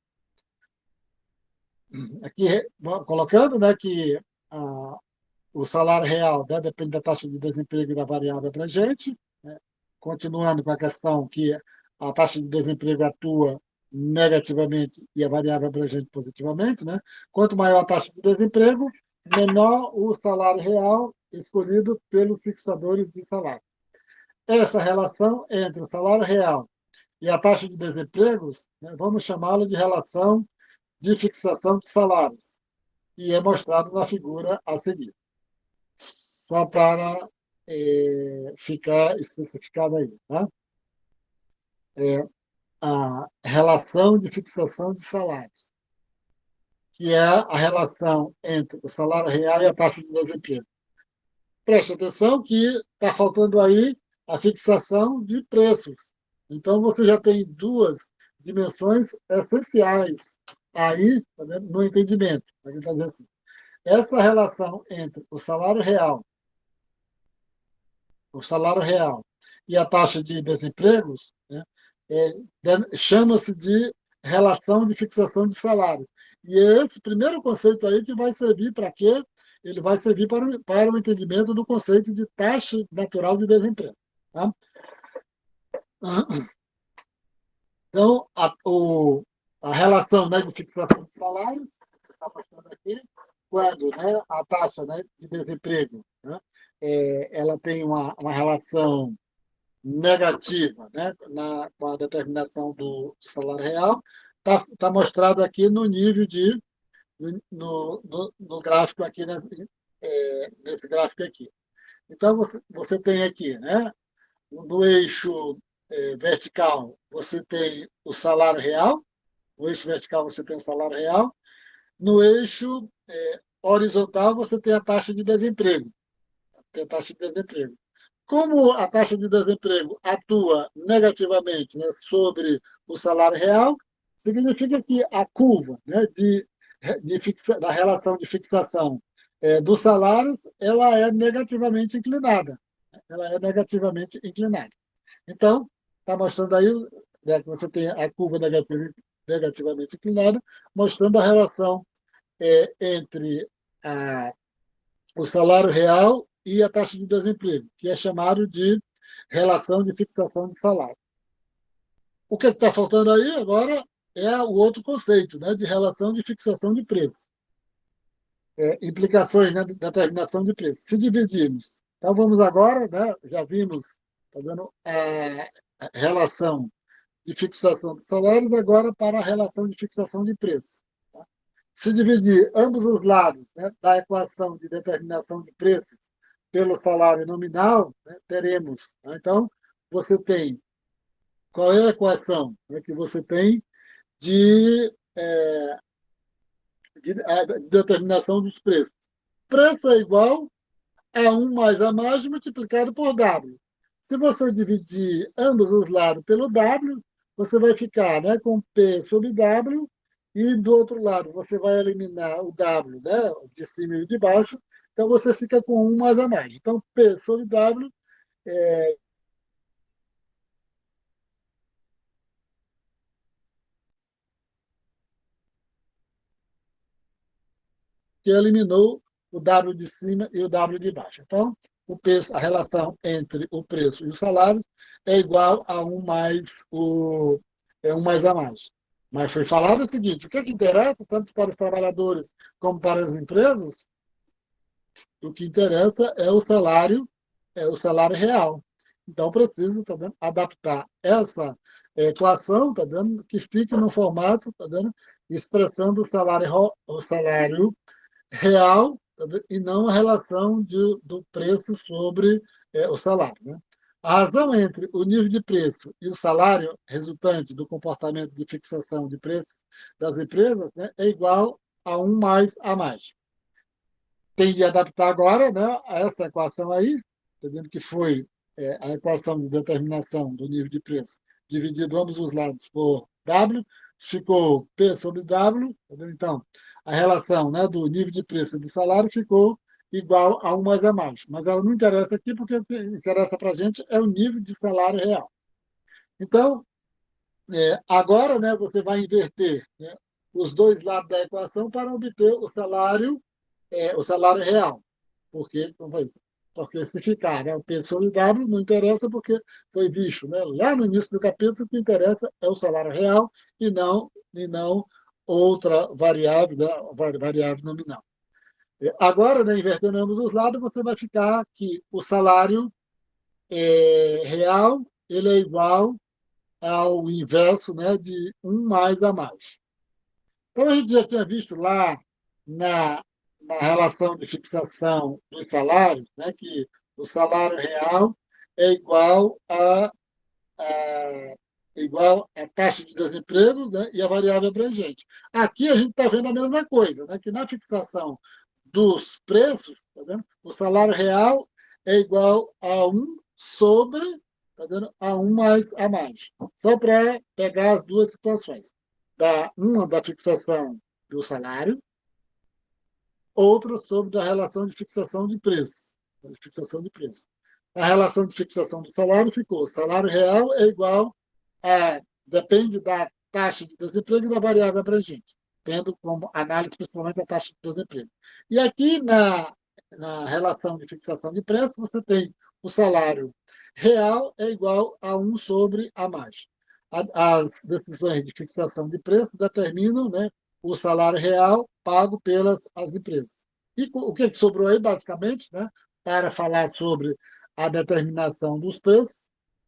Aqui, colocando, né, que o salário real, né, depende da taxa de desemprego e da variável abrangente, né? Continuando com a questão que a taxa de desemprego atua negativamente e a variável abrangente positivamente, né? Quanto maior a taxa de desemprego, menor o salário real escolhido pelos fixadores de salário. Essa relação entre o salário real e a taxa de desempregos, né, vamos chamá-la de relação de fixação de salários, e é mostrado na figura a seguir. Só para ficar especificado aí. Tá? A relação de fixação de salários, que é a relação entre o salário real e a taxa de desemprego. Preste atenção que está faltando aí a fixação de preços. Então, você já tem duas dimensões essenciais aí, tá vendo, no entendimento. Assim. Essa relação entre o salário real e a taxa de desempregos, né, chama-se de relação de fixação de salários. E é esse primeiro conceito aí que vai servir para quê? Ele vai servir para o entendimento do conceito de taxa natural de desemprego. Tá? Então, a relação, né, de fixação de salários, está mostrando aqui, quando, né, a taxa, né, de desemprego, né, ela tem uma relação negativa, né, com a determinação do salário real, está mostrado aqui no nível de, no gráfico aqui, nesse gráfico aqui. Então, você tem aqui, né, no eixo vertical, você tem o salário real, no eixo vertical você tem o salário real, no eixo horizontal você tem a taxa de desemprego. Tem a taxa de desemprego. Como a taxa de desemprego atua negativamente, né, sobre o salário real, significa que a curva, né, da relação de fixação dos salários, ela é negativamente inclinada. Ela é negativamente inclinada. Então, está mostrando aí, né, que você tem a curva negativamente inclinada, mostrando a relação entre o salário real e a taxa de desemprego, que é chamado de relação de fixação de salário. O que está faltando aí agora é o outro conceito, né, de relação de fixação de preço. Implicações, né, da determinação de preço. Se dividirmos, então vamos agora, né, já vimos, tá dando a relação de fixação de salários, agora para a relação de fixação de preço. Tá? Se dividir ambos os lados, né, da equação de determinação de preços pelo salário nominal, né, teremos. Tá? Então, você tem qual é a equação, né, que você tem de, de determinação dos preços? Preço é igual a 1 mais a mais multiplicado por W. Se você dividir ambos os lados pelo W, você vai ficar, né, com P sobre W, e do outro lado você vai eliminar o W, né, de cima e de baixo, então você fica com 1 mais a mais. Então, P sobre W que eliminou o W de cima e o W de baixo. Então, a relação entre o preço e os salários é igual a 1 mais um mais a mais. Mas foi falado o seguinte: o que interessa, tanto para os trabalhadores como para as empresas, o que interessa é o salário real. Então, preciso adaptar essa equação que fique no formato expressando o salário real, e não a relação do preço sobre o salário. Né? A razão entre o nível de preço e o salário resultante do comportamento de fixação de preços das empresas, né, é igual a 1 mais a mais. Tem de adaptar agora, né, a essa equação aí, entendendo que foi a equação de determinação do nível de preço dividido ambos os lados por W, ficou P sobre W, entendeu? Então, a relação, né, do nível de preço e do salário ficou igual a 1 mais a mais. Mas ela não interessa aqui, porque o que interessa para a gente é o nível de salário real. Então, agora, né, você vai inverter, né, os dois lados da equação para obter o salário real. Porque, porque se ficar, né, o P sobre W não interessa, porque foi visto, né, lá no início do capítulo, o que interessa é o salário real e não outra variável, né, variável nominal. Agora, né, invertendo ambos os lados, você vai ficar que o salário real ele é igual ao inverso, né, de 1 mais a mais. Então, a gente já tinha visto lá na, na relação de fixação dos salários, né, que o salário real é igual à taxa de desemprego, né, e a variável abrangente. Aqui a gente está vendo a mesma coisa, né, que na fixação dos preços, tá vendo? O salário real é igual a 1 sobre, tá vendo? A 1 mais a mais. Só para pegar as duas situações. Uma da fixação do salário, outra sobre da relação de fixação de preço. De fixação de preço. A relação de fixação do salário ficou: salário real é igual a, depende da taxa de desemprego e da variável abrangente, tendo como análise principalmente a taxa de desemprego. E aqui, na relação de fixação de preço, você tem o salário real é igual a 1 sobre a margem. As decisões de fixação de preço determinam, né, o salário real pago pelas as empresas. E o que sobrou aí, basicamente, né, para falar sobre a determinação dos preços,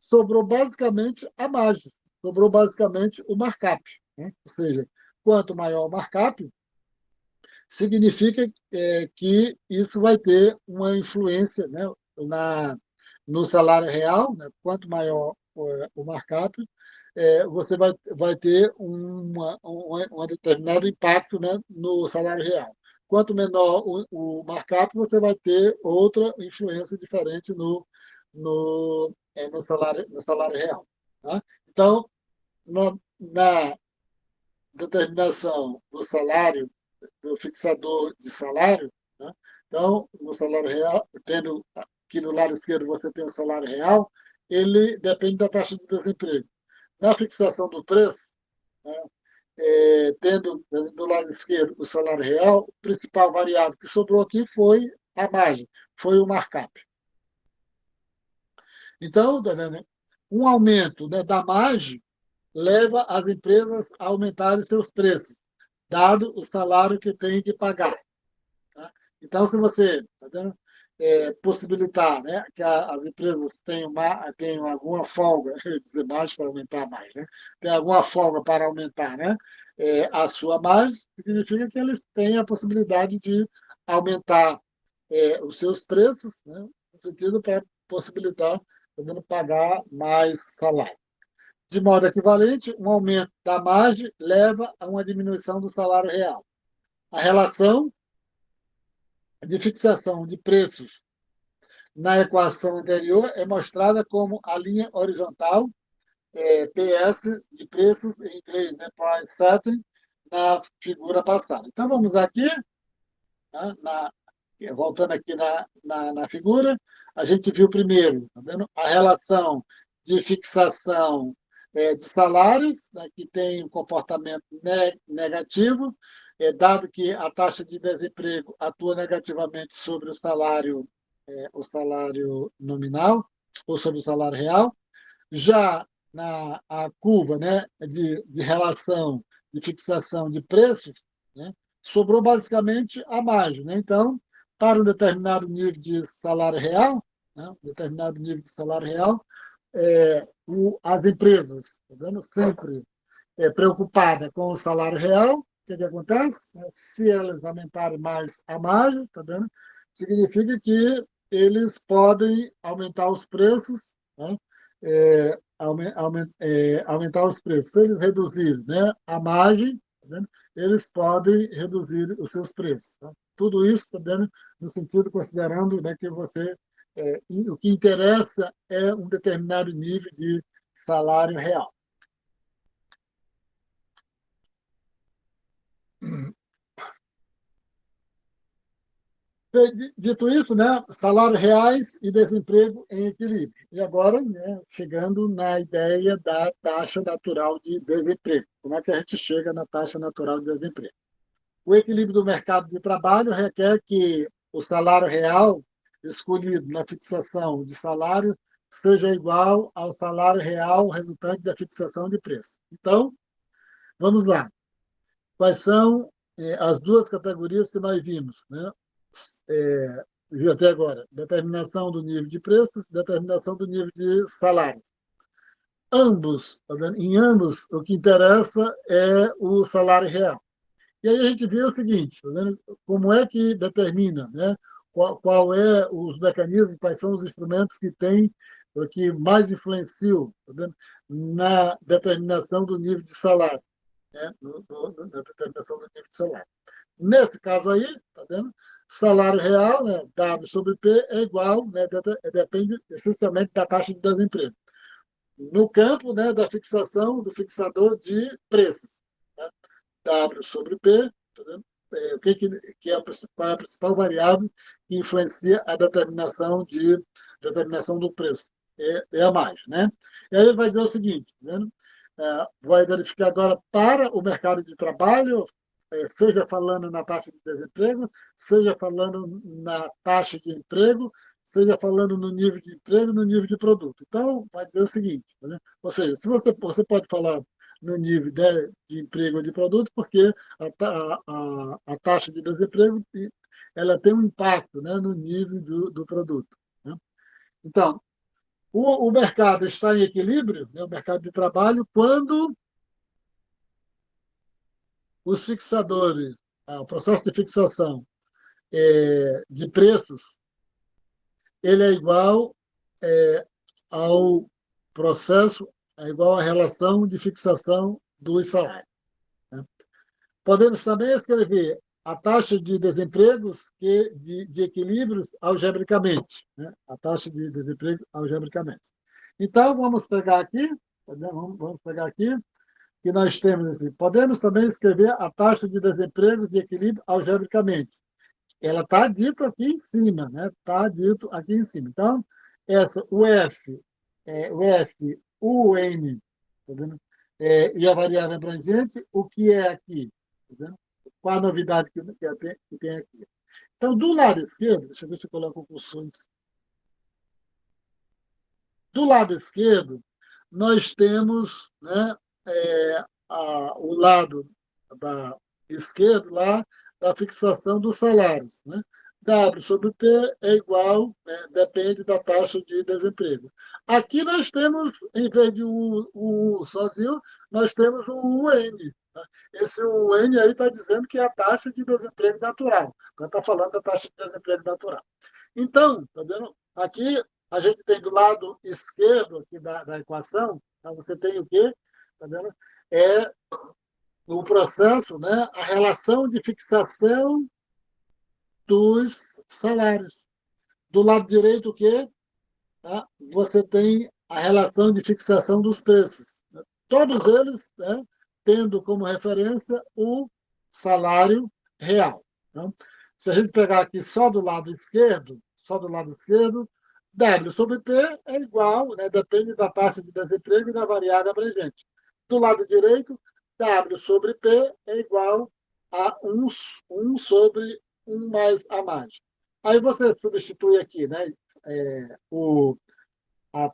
sobrou basicamente a margem, sobrou basicamente o markup, né? Ou seja, quanto maior o markup, significa que isso vai ter uma influência, né, no salário real, né? Quanto maior o markup, você vai ter um determinado impacto, né, no salário real. Quanto menor o markup, você vai ter outra influência diferente no salário real. Tá? Então, na determinação do salário, do fixador de salário, né? Então, o salário real, tendo aqui no lado esquerdo você tem o salário real, ele depende da taxa de desemprego. Na fixação do preço, né, tendo do lado esquerdo o salário real, o principal variável que sobrou aqui foi a margem, foi o markup. Então, tá vendo? Um aumento, né, da margem leva as empresas a aumentarem seus preços, dado o salário que tem que pagar. Tá? Então, se você tá vendo, possibilitar, né, que as empresas tenham alguma folga, dizer mais para aumentar mais, né, tem alguma folga para aumentar, né, a sua margem, significa que eles têm a possibilidade de aumentar os seus preços, né, no sentido para possibilitar também pagar mais salário. De modo equivalente, um aumento da margem leva a uma diminuição do salário real. A relação de fixação de preços na equação anterior é mostrada como a linha horizontal, PS, de preços, em inglês, né, price setting, na figura passada. Então, vamos aqui, né, voltando aqui na figura, a gente viu primeiro, tá vendo? A relação de fixação de salários, né, que tem um comportamento negativo, dado que a taxa de desemprego atua negativamente sobre o salário nominal, ou sobre o salário real. Já a curva, né, de relação de fixação de preços, né, sobrou basicamente a margem. Né? Então, para um determinado nível de salário real, né, determinado nível de salário real, as empresas, tá vendo? Sempre preocupada com o salário real, o que acontece? Se elas aumentarem mais a margem, tá vendo? Significa que eles podem aumentar os preços, né? Aumentar os preços. Se eles reduzirem, né, a margem, tá vendo? Eles podem reduzir os seus preços. Tá? Tudo isso, tá vendo? No sentido considerando, né, que o que interessa é um determinado nível de salário real. Dito isso, né, salários reais e desemprego em equilíbrio. E agora, né, chegando na ideia da taxa natural de desemprego. Como é que a gente chega na taxa natural de desemprego? O equilíbrio do mercado de trabalho requer que o salário real escolhido na fixação de salário seja igual ao salário real resultante da fixação de preço. Então, vamos lá. Quais são as duas categorias que nós vimos, né? Viu até agora? Determinação do nível de preços, determinação do nível de salário. Ambos, tá vendo? Em ambos, o que interessa é o salário real. E aí a gente vê o seguinte, tá vendo? Como é que determina, né? Qual é os mecanismos, quais são os instrumentos que mais influenciam, tá vendo? Na determinação do nível de salário, né? Na determinação do nível de salário. Nesse caso aí, tá vendo? Salário real, né, W sobre P é igual, né, depende essencialmente da taxa de desemprego. No campo, né, da fixação do fixador de preços, né? W sobre P, tá vendo? O que é qual é a principal variável que influencia a determinação do preço? É a margem, né? E aí ele vai dizer o seguinte, tá vendo? vai verificar agora para o mercado de trabalho, seja falando na taxa de desemprego, seja falando na taxa de emprego, seja falando no nível de emprego, no nível de produto. Então, vai dizer o seguinte, né? Ou seja, se você pode falar no nível de emprego ou de produto, porque a taxa de desemprego ela tem um impacto, né, no nível do produto. Né? Então, o mercado está em equilíbrio, né, o mercado de trabalho, quando os fixadores, o processo de fixação de preços, ele é igual ao processo, é igual à relação de fixação dos salários. Né? Podemos também escrever a taxa de desempregos de equilíbrios algebricamente, né? A taxa de desemprego algebricamente. Então, vamos pegar aqui, vamos pegar aqui, que nós temos assim, podemos também escrever a taxa de desemprego de equilíbrio algebricamente. Ela está dito aqui em cima, né? Está dito aqui em cima. Então, o F, o N, tá vendo? E a variável abrangente, o que é aqui? Tá vendo? Qual a novidade que tem aqui? Então, do lado esquerdo, deixa eu ver se eu coloco funções. Do lado esquerdo, nós temos, né, o lado da esquerdo lá da fixação dos salários. Né? W sobre P é igual, né, depende da taxa de desemprego. Aqui nós temos, em vez de o U sozinho, nós temos o UN. Né? Esse UN aí está dizendo que é a taxa de desemprego natural. Está falando da taxa de desemprego natural. Então, tá vendo? Aqui a gente tem do lado esquerdo aqui da equação, tá? Você tem o quê? Tá vendo? É o processo, né? A relação de fixação dos salários. Do lado direito, o quê? Tá? Você tem a relação de fixação dos preços. Né? Todos eles, né, tendo como referência o salário real. Então, se a gente pegar aqui só do lado esquerdo, W sobre P é igual, né, depende da taxa de desemprego e da variável abrangente. Do lado direito, W sobre P é igual a 1 sobre 1 mais a margem. Aí você substitui aqui, né,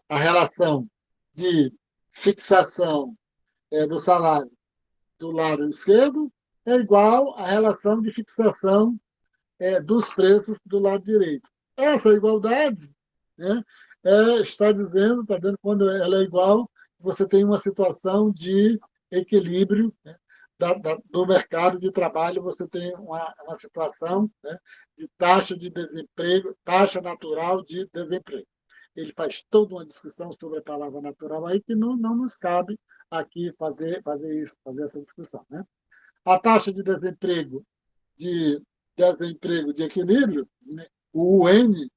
a relação de fixação do salário do lado esquerdo é igual à relação de fixação dos preços do lado direito. Essa igualdade, né, está dizendo, está vendo, quando ela é igual, você tem uma situação de equilíbrio, né, do mercado de trabalho, você tem uma situação, né, de taxa de desemprego, taxa natural de desemprego. Ele faz toda uma discussão sobre a palavra natural aí que não nos cabe aqui fazer essa discussão. Né? A taxa de desemprego de equilíbrio, né, o UN,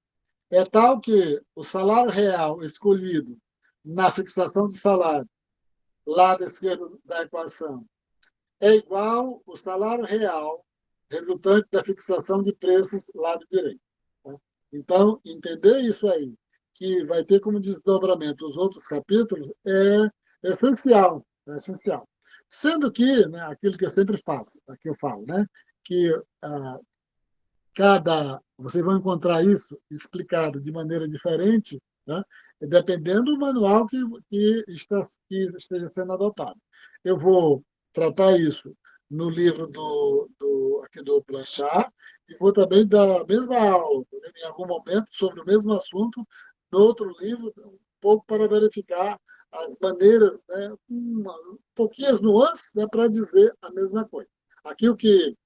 é tal que o salário real escolhido na fixação de salário, lado esquerdo da equação, é igual ao salário real resultante da fixação de preços, lado direito. Tá? Então, entender isso aí, que vai ter como desdobramento os outros capítulos, é essencial. É essencial. Sendo que, né, aquilo que eu sempre faço, aqui eu falo, né, que vocês vão encontrar isso explicado de maneira diferente, né, dependendo do manual que esteja sendo adotado. Eu vou tratar isso no livro aqui do Blanchard e vou também dar a mesma aula, né, em algum momento, sobre o mesmo assunto, no outro livro, um pouco para verificar as maneiras, né, pouquinhas nuances, né, para dizer a mesma coisa. Aqui o que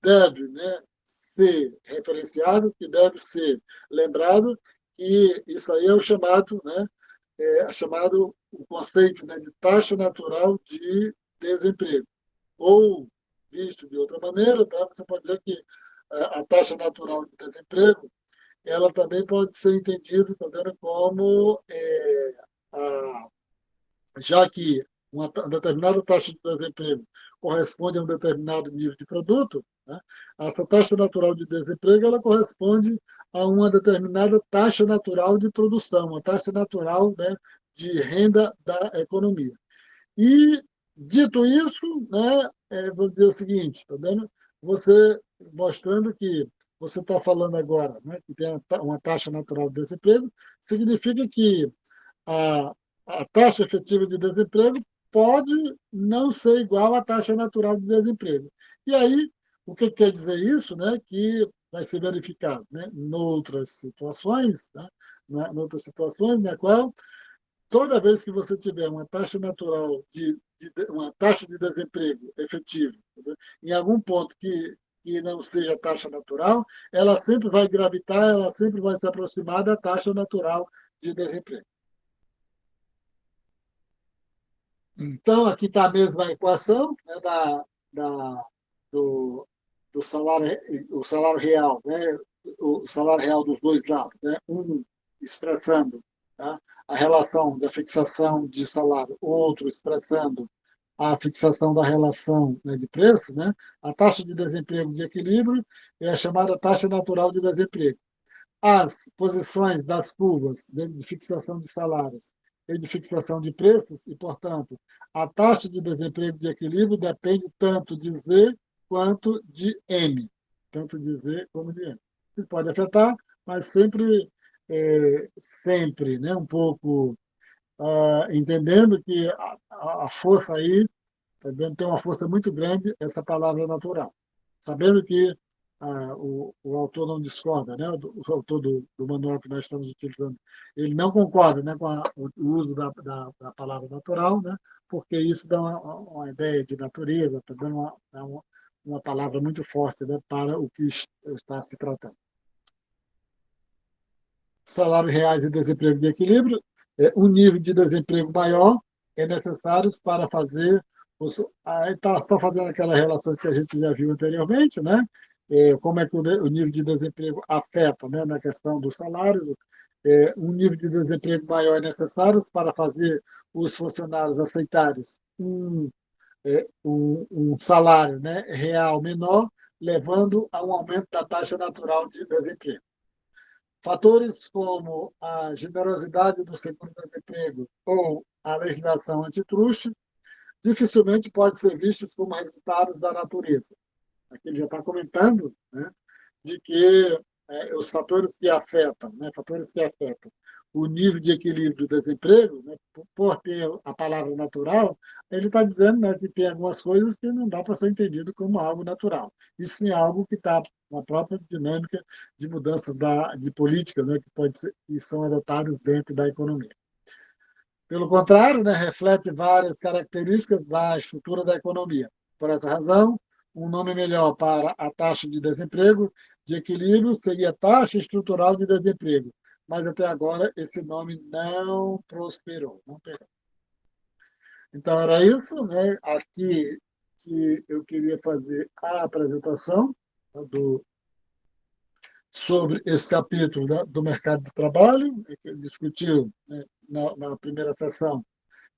deve, né, ser referenciado, que deve ser lembrado, e isso aí é o chamado, né, chamado o conceito, né, de taxa natural de desemprego. Ou, visto de outra maneira, tá, você pode dizer que a taxa natural de desemprego ela também pode ser entendida também como a já que uma determinada taxa de desemprego corresponde a um determinado nível de produto, né, essa taxa natural de desemprego ela corresponde a uma determinada taxa natural de produção, uma taxa natural, né, de renda da economia. E, dito isso, né, vou dizer o seguinte, tá dando? Você mostrando que você está falando agora, né, que tem uma taxa natural de desemprego, significa que a, a taxa efetiva de desemprego pode não ser igual à taxa natural de desemprego. E aí, o que quer dizer isso? Né? Que vai ser verificado, né? Noutras situações, né? Noutras situações na qual toda vez que você tiver uma taxa natural uma taxa de desemprego efetivo, entendeu? Em algum ponto que não seja taxa natural, ela sempre vai gravitar, ela sempre vai se aproximar da taxa natural de desemprego. Então, aqui está a mesma equação, né, do, do salário, o salário real, né, o salário real dos dois lados, né, um expressando, tá, a relação da fixação de salário, outro expressando a fixação da relação, né, de preço, né, a taxa de desemprego de equilíbrio é a chamada taxa natural de desemprego. As posições das curvas de fixação de salários e de fixação de preços, e, portanto, a taxa de desemprego de equilíbrio depende tanto de Z quanto de M, tanto de Z como de M. Isso pode afetar, mas sempre, sempre, né, um pouco entendendo que a força aí também tem uma força muito grande essa palavra natural. Sabendo que o autor não discorda, né? O autor do manual que nós estamos utilizando, ele não concorda, né, com o uso da palavra natural, né? Porque isso dá uma ideia de natureza, está dando uma palavra muito forte, né, para o que está se tratando. Salários reais e desemprego de equilíbrio, um nível de desemprego maior é necessário para fazer. Aí está só fazendo aquelas relações que a gente já viu anteriormente, né? Como é que o nível de desemprego afeta, né, na questão do salário. Um nível de desemprego maior é necessário para fazer os funcionários aceitarem um salário, né, real menor, levando a um aumento da taxa natural de desemprego. Fatores como a generosidade do seguro-desemprego ou a legislação antitruste dificilmente podem ser vistos como resultados da natureza. Aqui ele já está comentando, né, de que os fatores que afetam o nível de equilíbrio do desemprego, né, por ter a palavra natural, ele está dizendo, né, que tem algumas coisas que não dá para ser entendido como algo natural. Isso sim é algo que está na própria dinâmica de mudanças de política, né, que são adotadas dentro da economia. Pelo contrário, né, reflete várias características da estrutura da economia. Por essa razão, um nome melhor para a taxa de desemprego de equilíbrio seria taxa estrutural de desemprego. Mas até agora esse nome não prosperou. Não pegou. Então era isso, né? Aqui que eu queria fazer a apresentação, tá, sobre esse capítulo, né, do mercado de trabalho, que ele discutiu, né, na primeira sessão.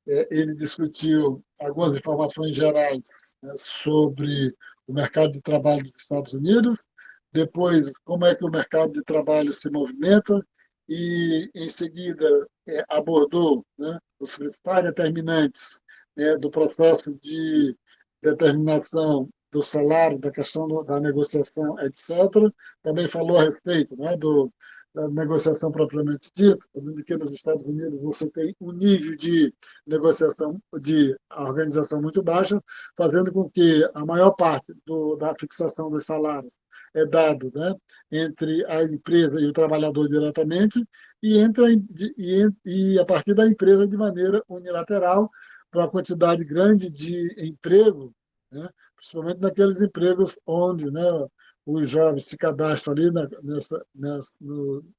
Ele discutiu algumas informações gerais, né, sobre o mercado de trabalho dos Estados Unidos, depois como é que o mercado de trabalho se movimenta e, em seguida, abordou, né, os principais determinantes, né, do processo de determinação do salário, da questão da negociação, etc. Também falou a respeito, né, da negociação propriamente dita, de que nos Estados Unidos você tem um nível de negociação, de organização muito baixa, fazendo com que a maior parte da fixação dos salários é dado, né, entre a empresa e o trabalhador diretamente e a partir da empresa de maneira unilateral para uma quantidade grande de emprego, né, principalmente naqueles empregos onde, né, os jovens se cadastram ali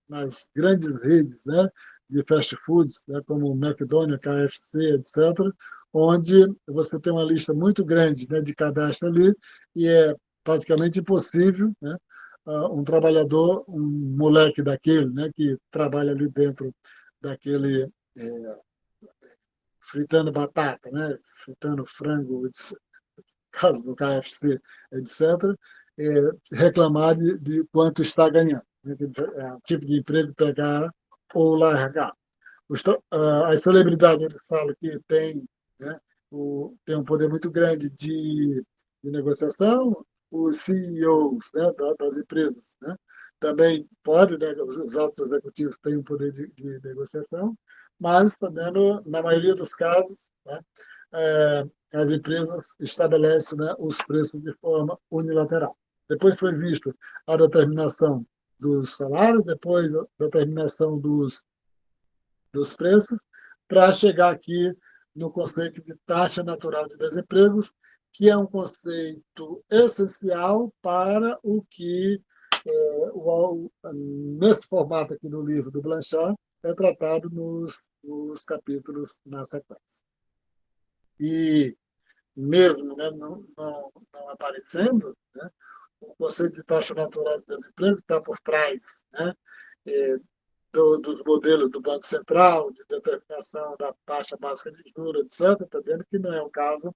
nas grandes redes, né, de fast foods, né, como o McDonald's, KFC, etc., onde você tem uma lista muito grande, né, de cadastro ali e é praticamente impossível, né, um trabalhador, um moleque daquele, né, que trabalha ali dentro daquele fritando batata, né, fritando frango, caso do KFC, etc., reclamar de quanto está ganhando, né? É o tipo de emprego pegar ou largar. As celebridades, eles falam que tem, né, tem um poder muito grande de negociação, os CEOs, né, das empresas, né, também podem, né, os altos executivos têm um poder de negociação, mas também, na maioria dos casos, né, as empresas estabelecem, né, os preços de forma unilateral. Depois foi visto a determinação dos salários, depois a determinação dos preços, para chegar aqui no conceito de taxa natural de desempregos, que é um conceito essencial para o que, nesse formato aqui do livro do Blanchard, é tratado nos capítulos na sequência. E mesmo, né, não aparecendo, né, o conceito de taxa natural de desemprego está por trás, né, é, dos modelos do Banco Central, de determinação da taxa básica de juros, etc., está dizendo que não é o caso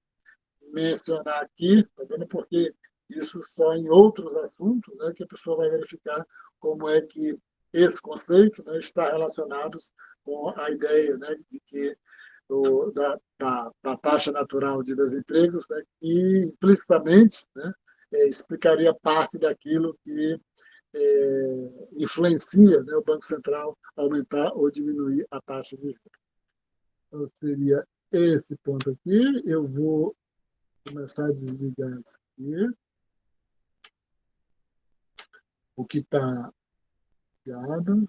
mencionar aqui, está dizendo porque isso só em outros assuntos, né, que a pessoa vai verificar como é que esse conceito, né, está relacionado com a ideia, né, de que da taxa natural de desempregos, né, que implicitamente, né, explicaria parte daquilo que influencia, né, o Banco Central aumentar ou diminuir a taxa de juros. Então, seria esse ponto aqui. Eu vou começar a desligar isso aqui, o que está ligado.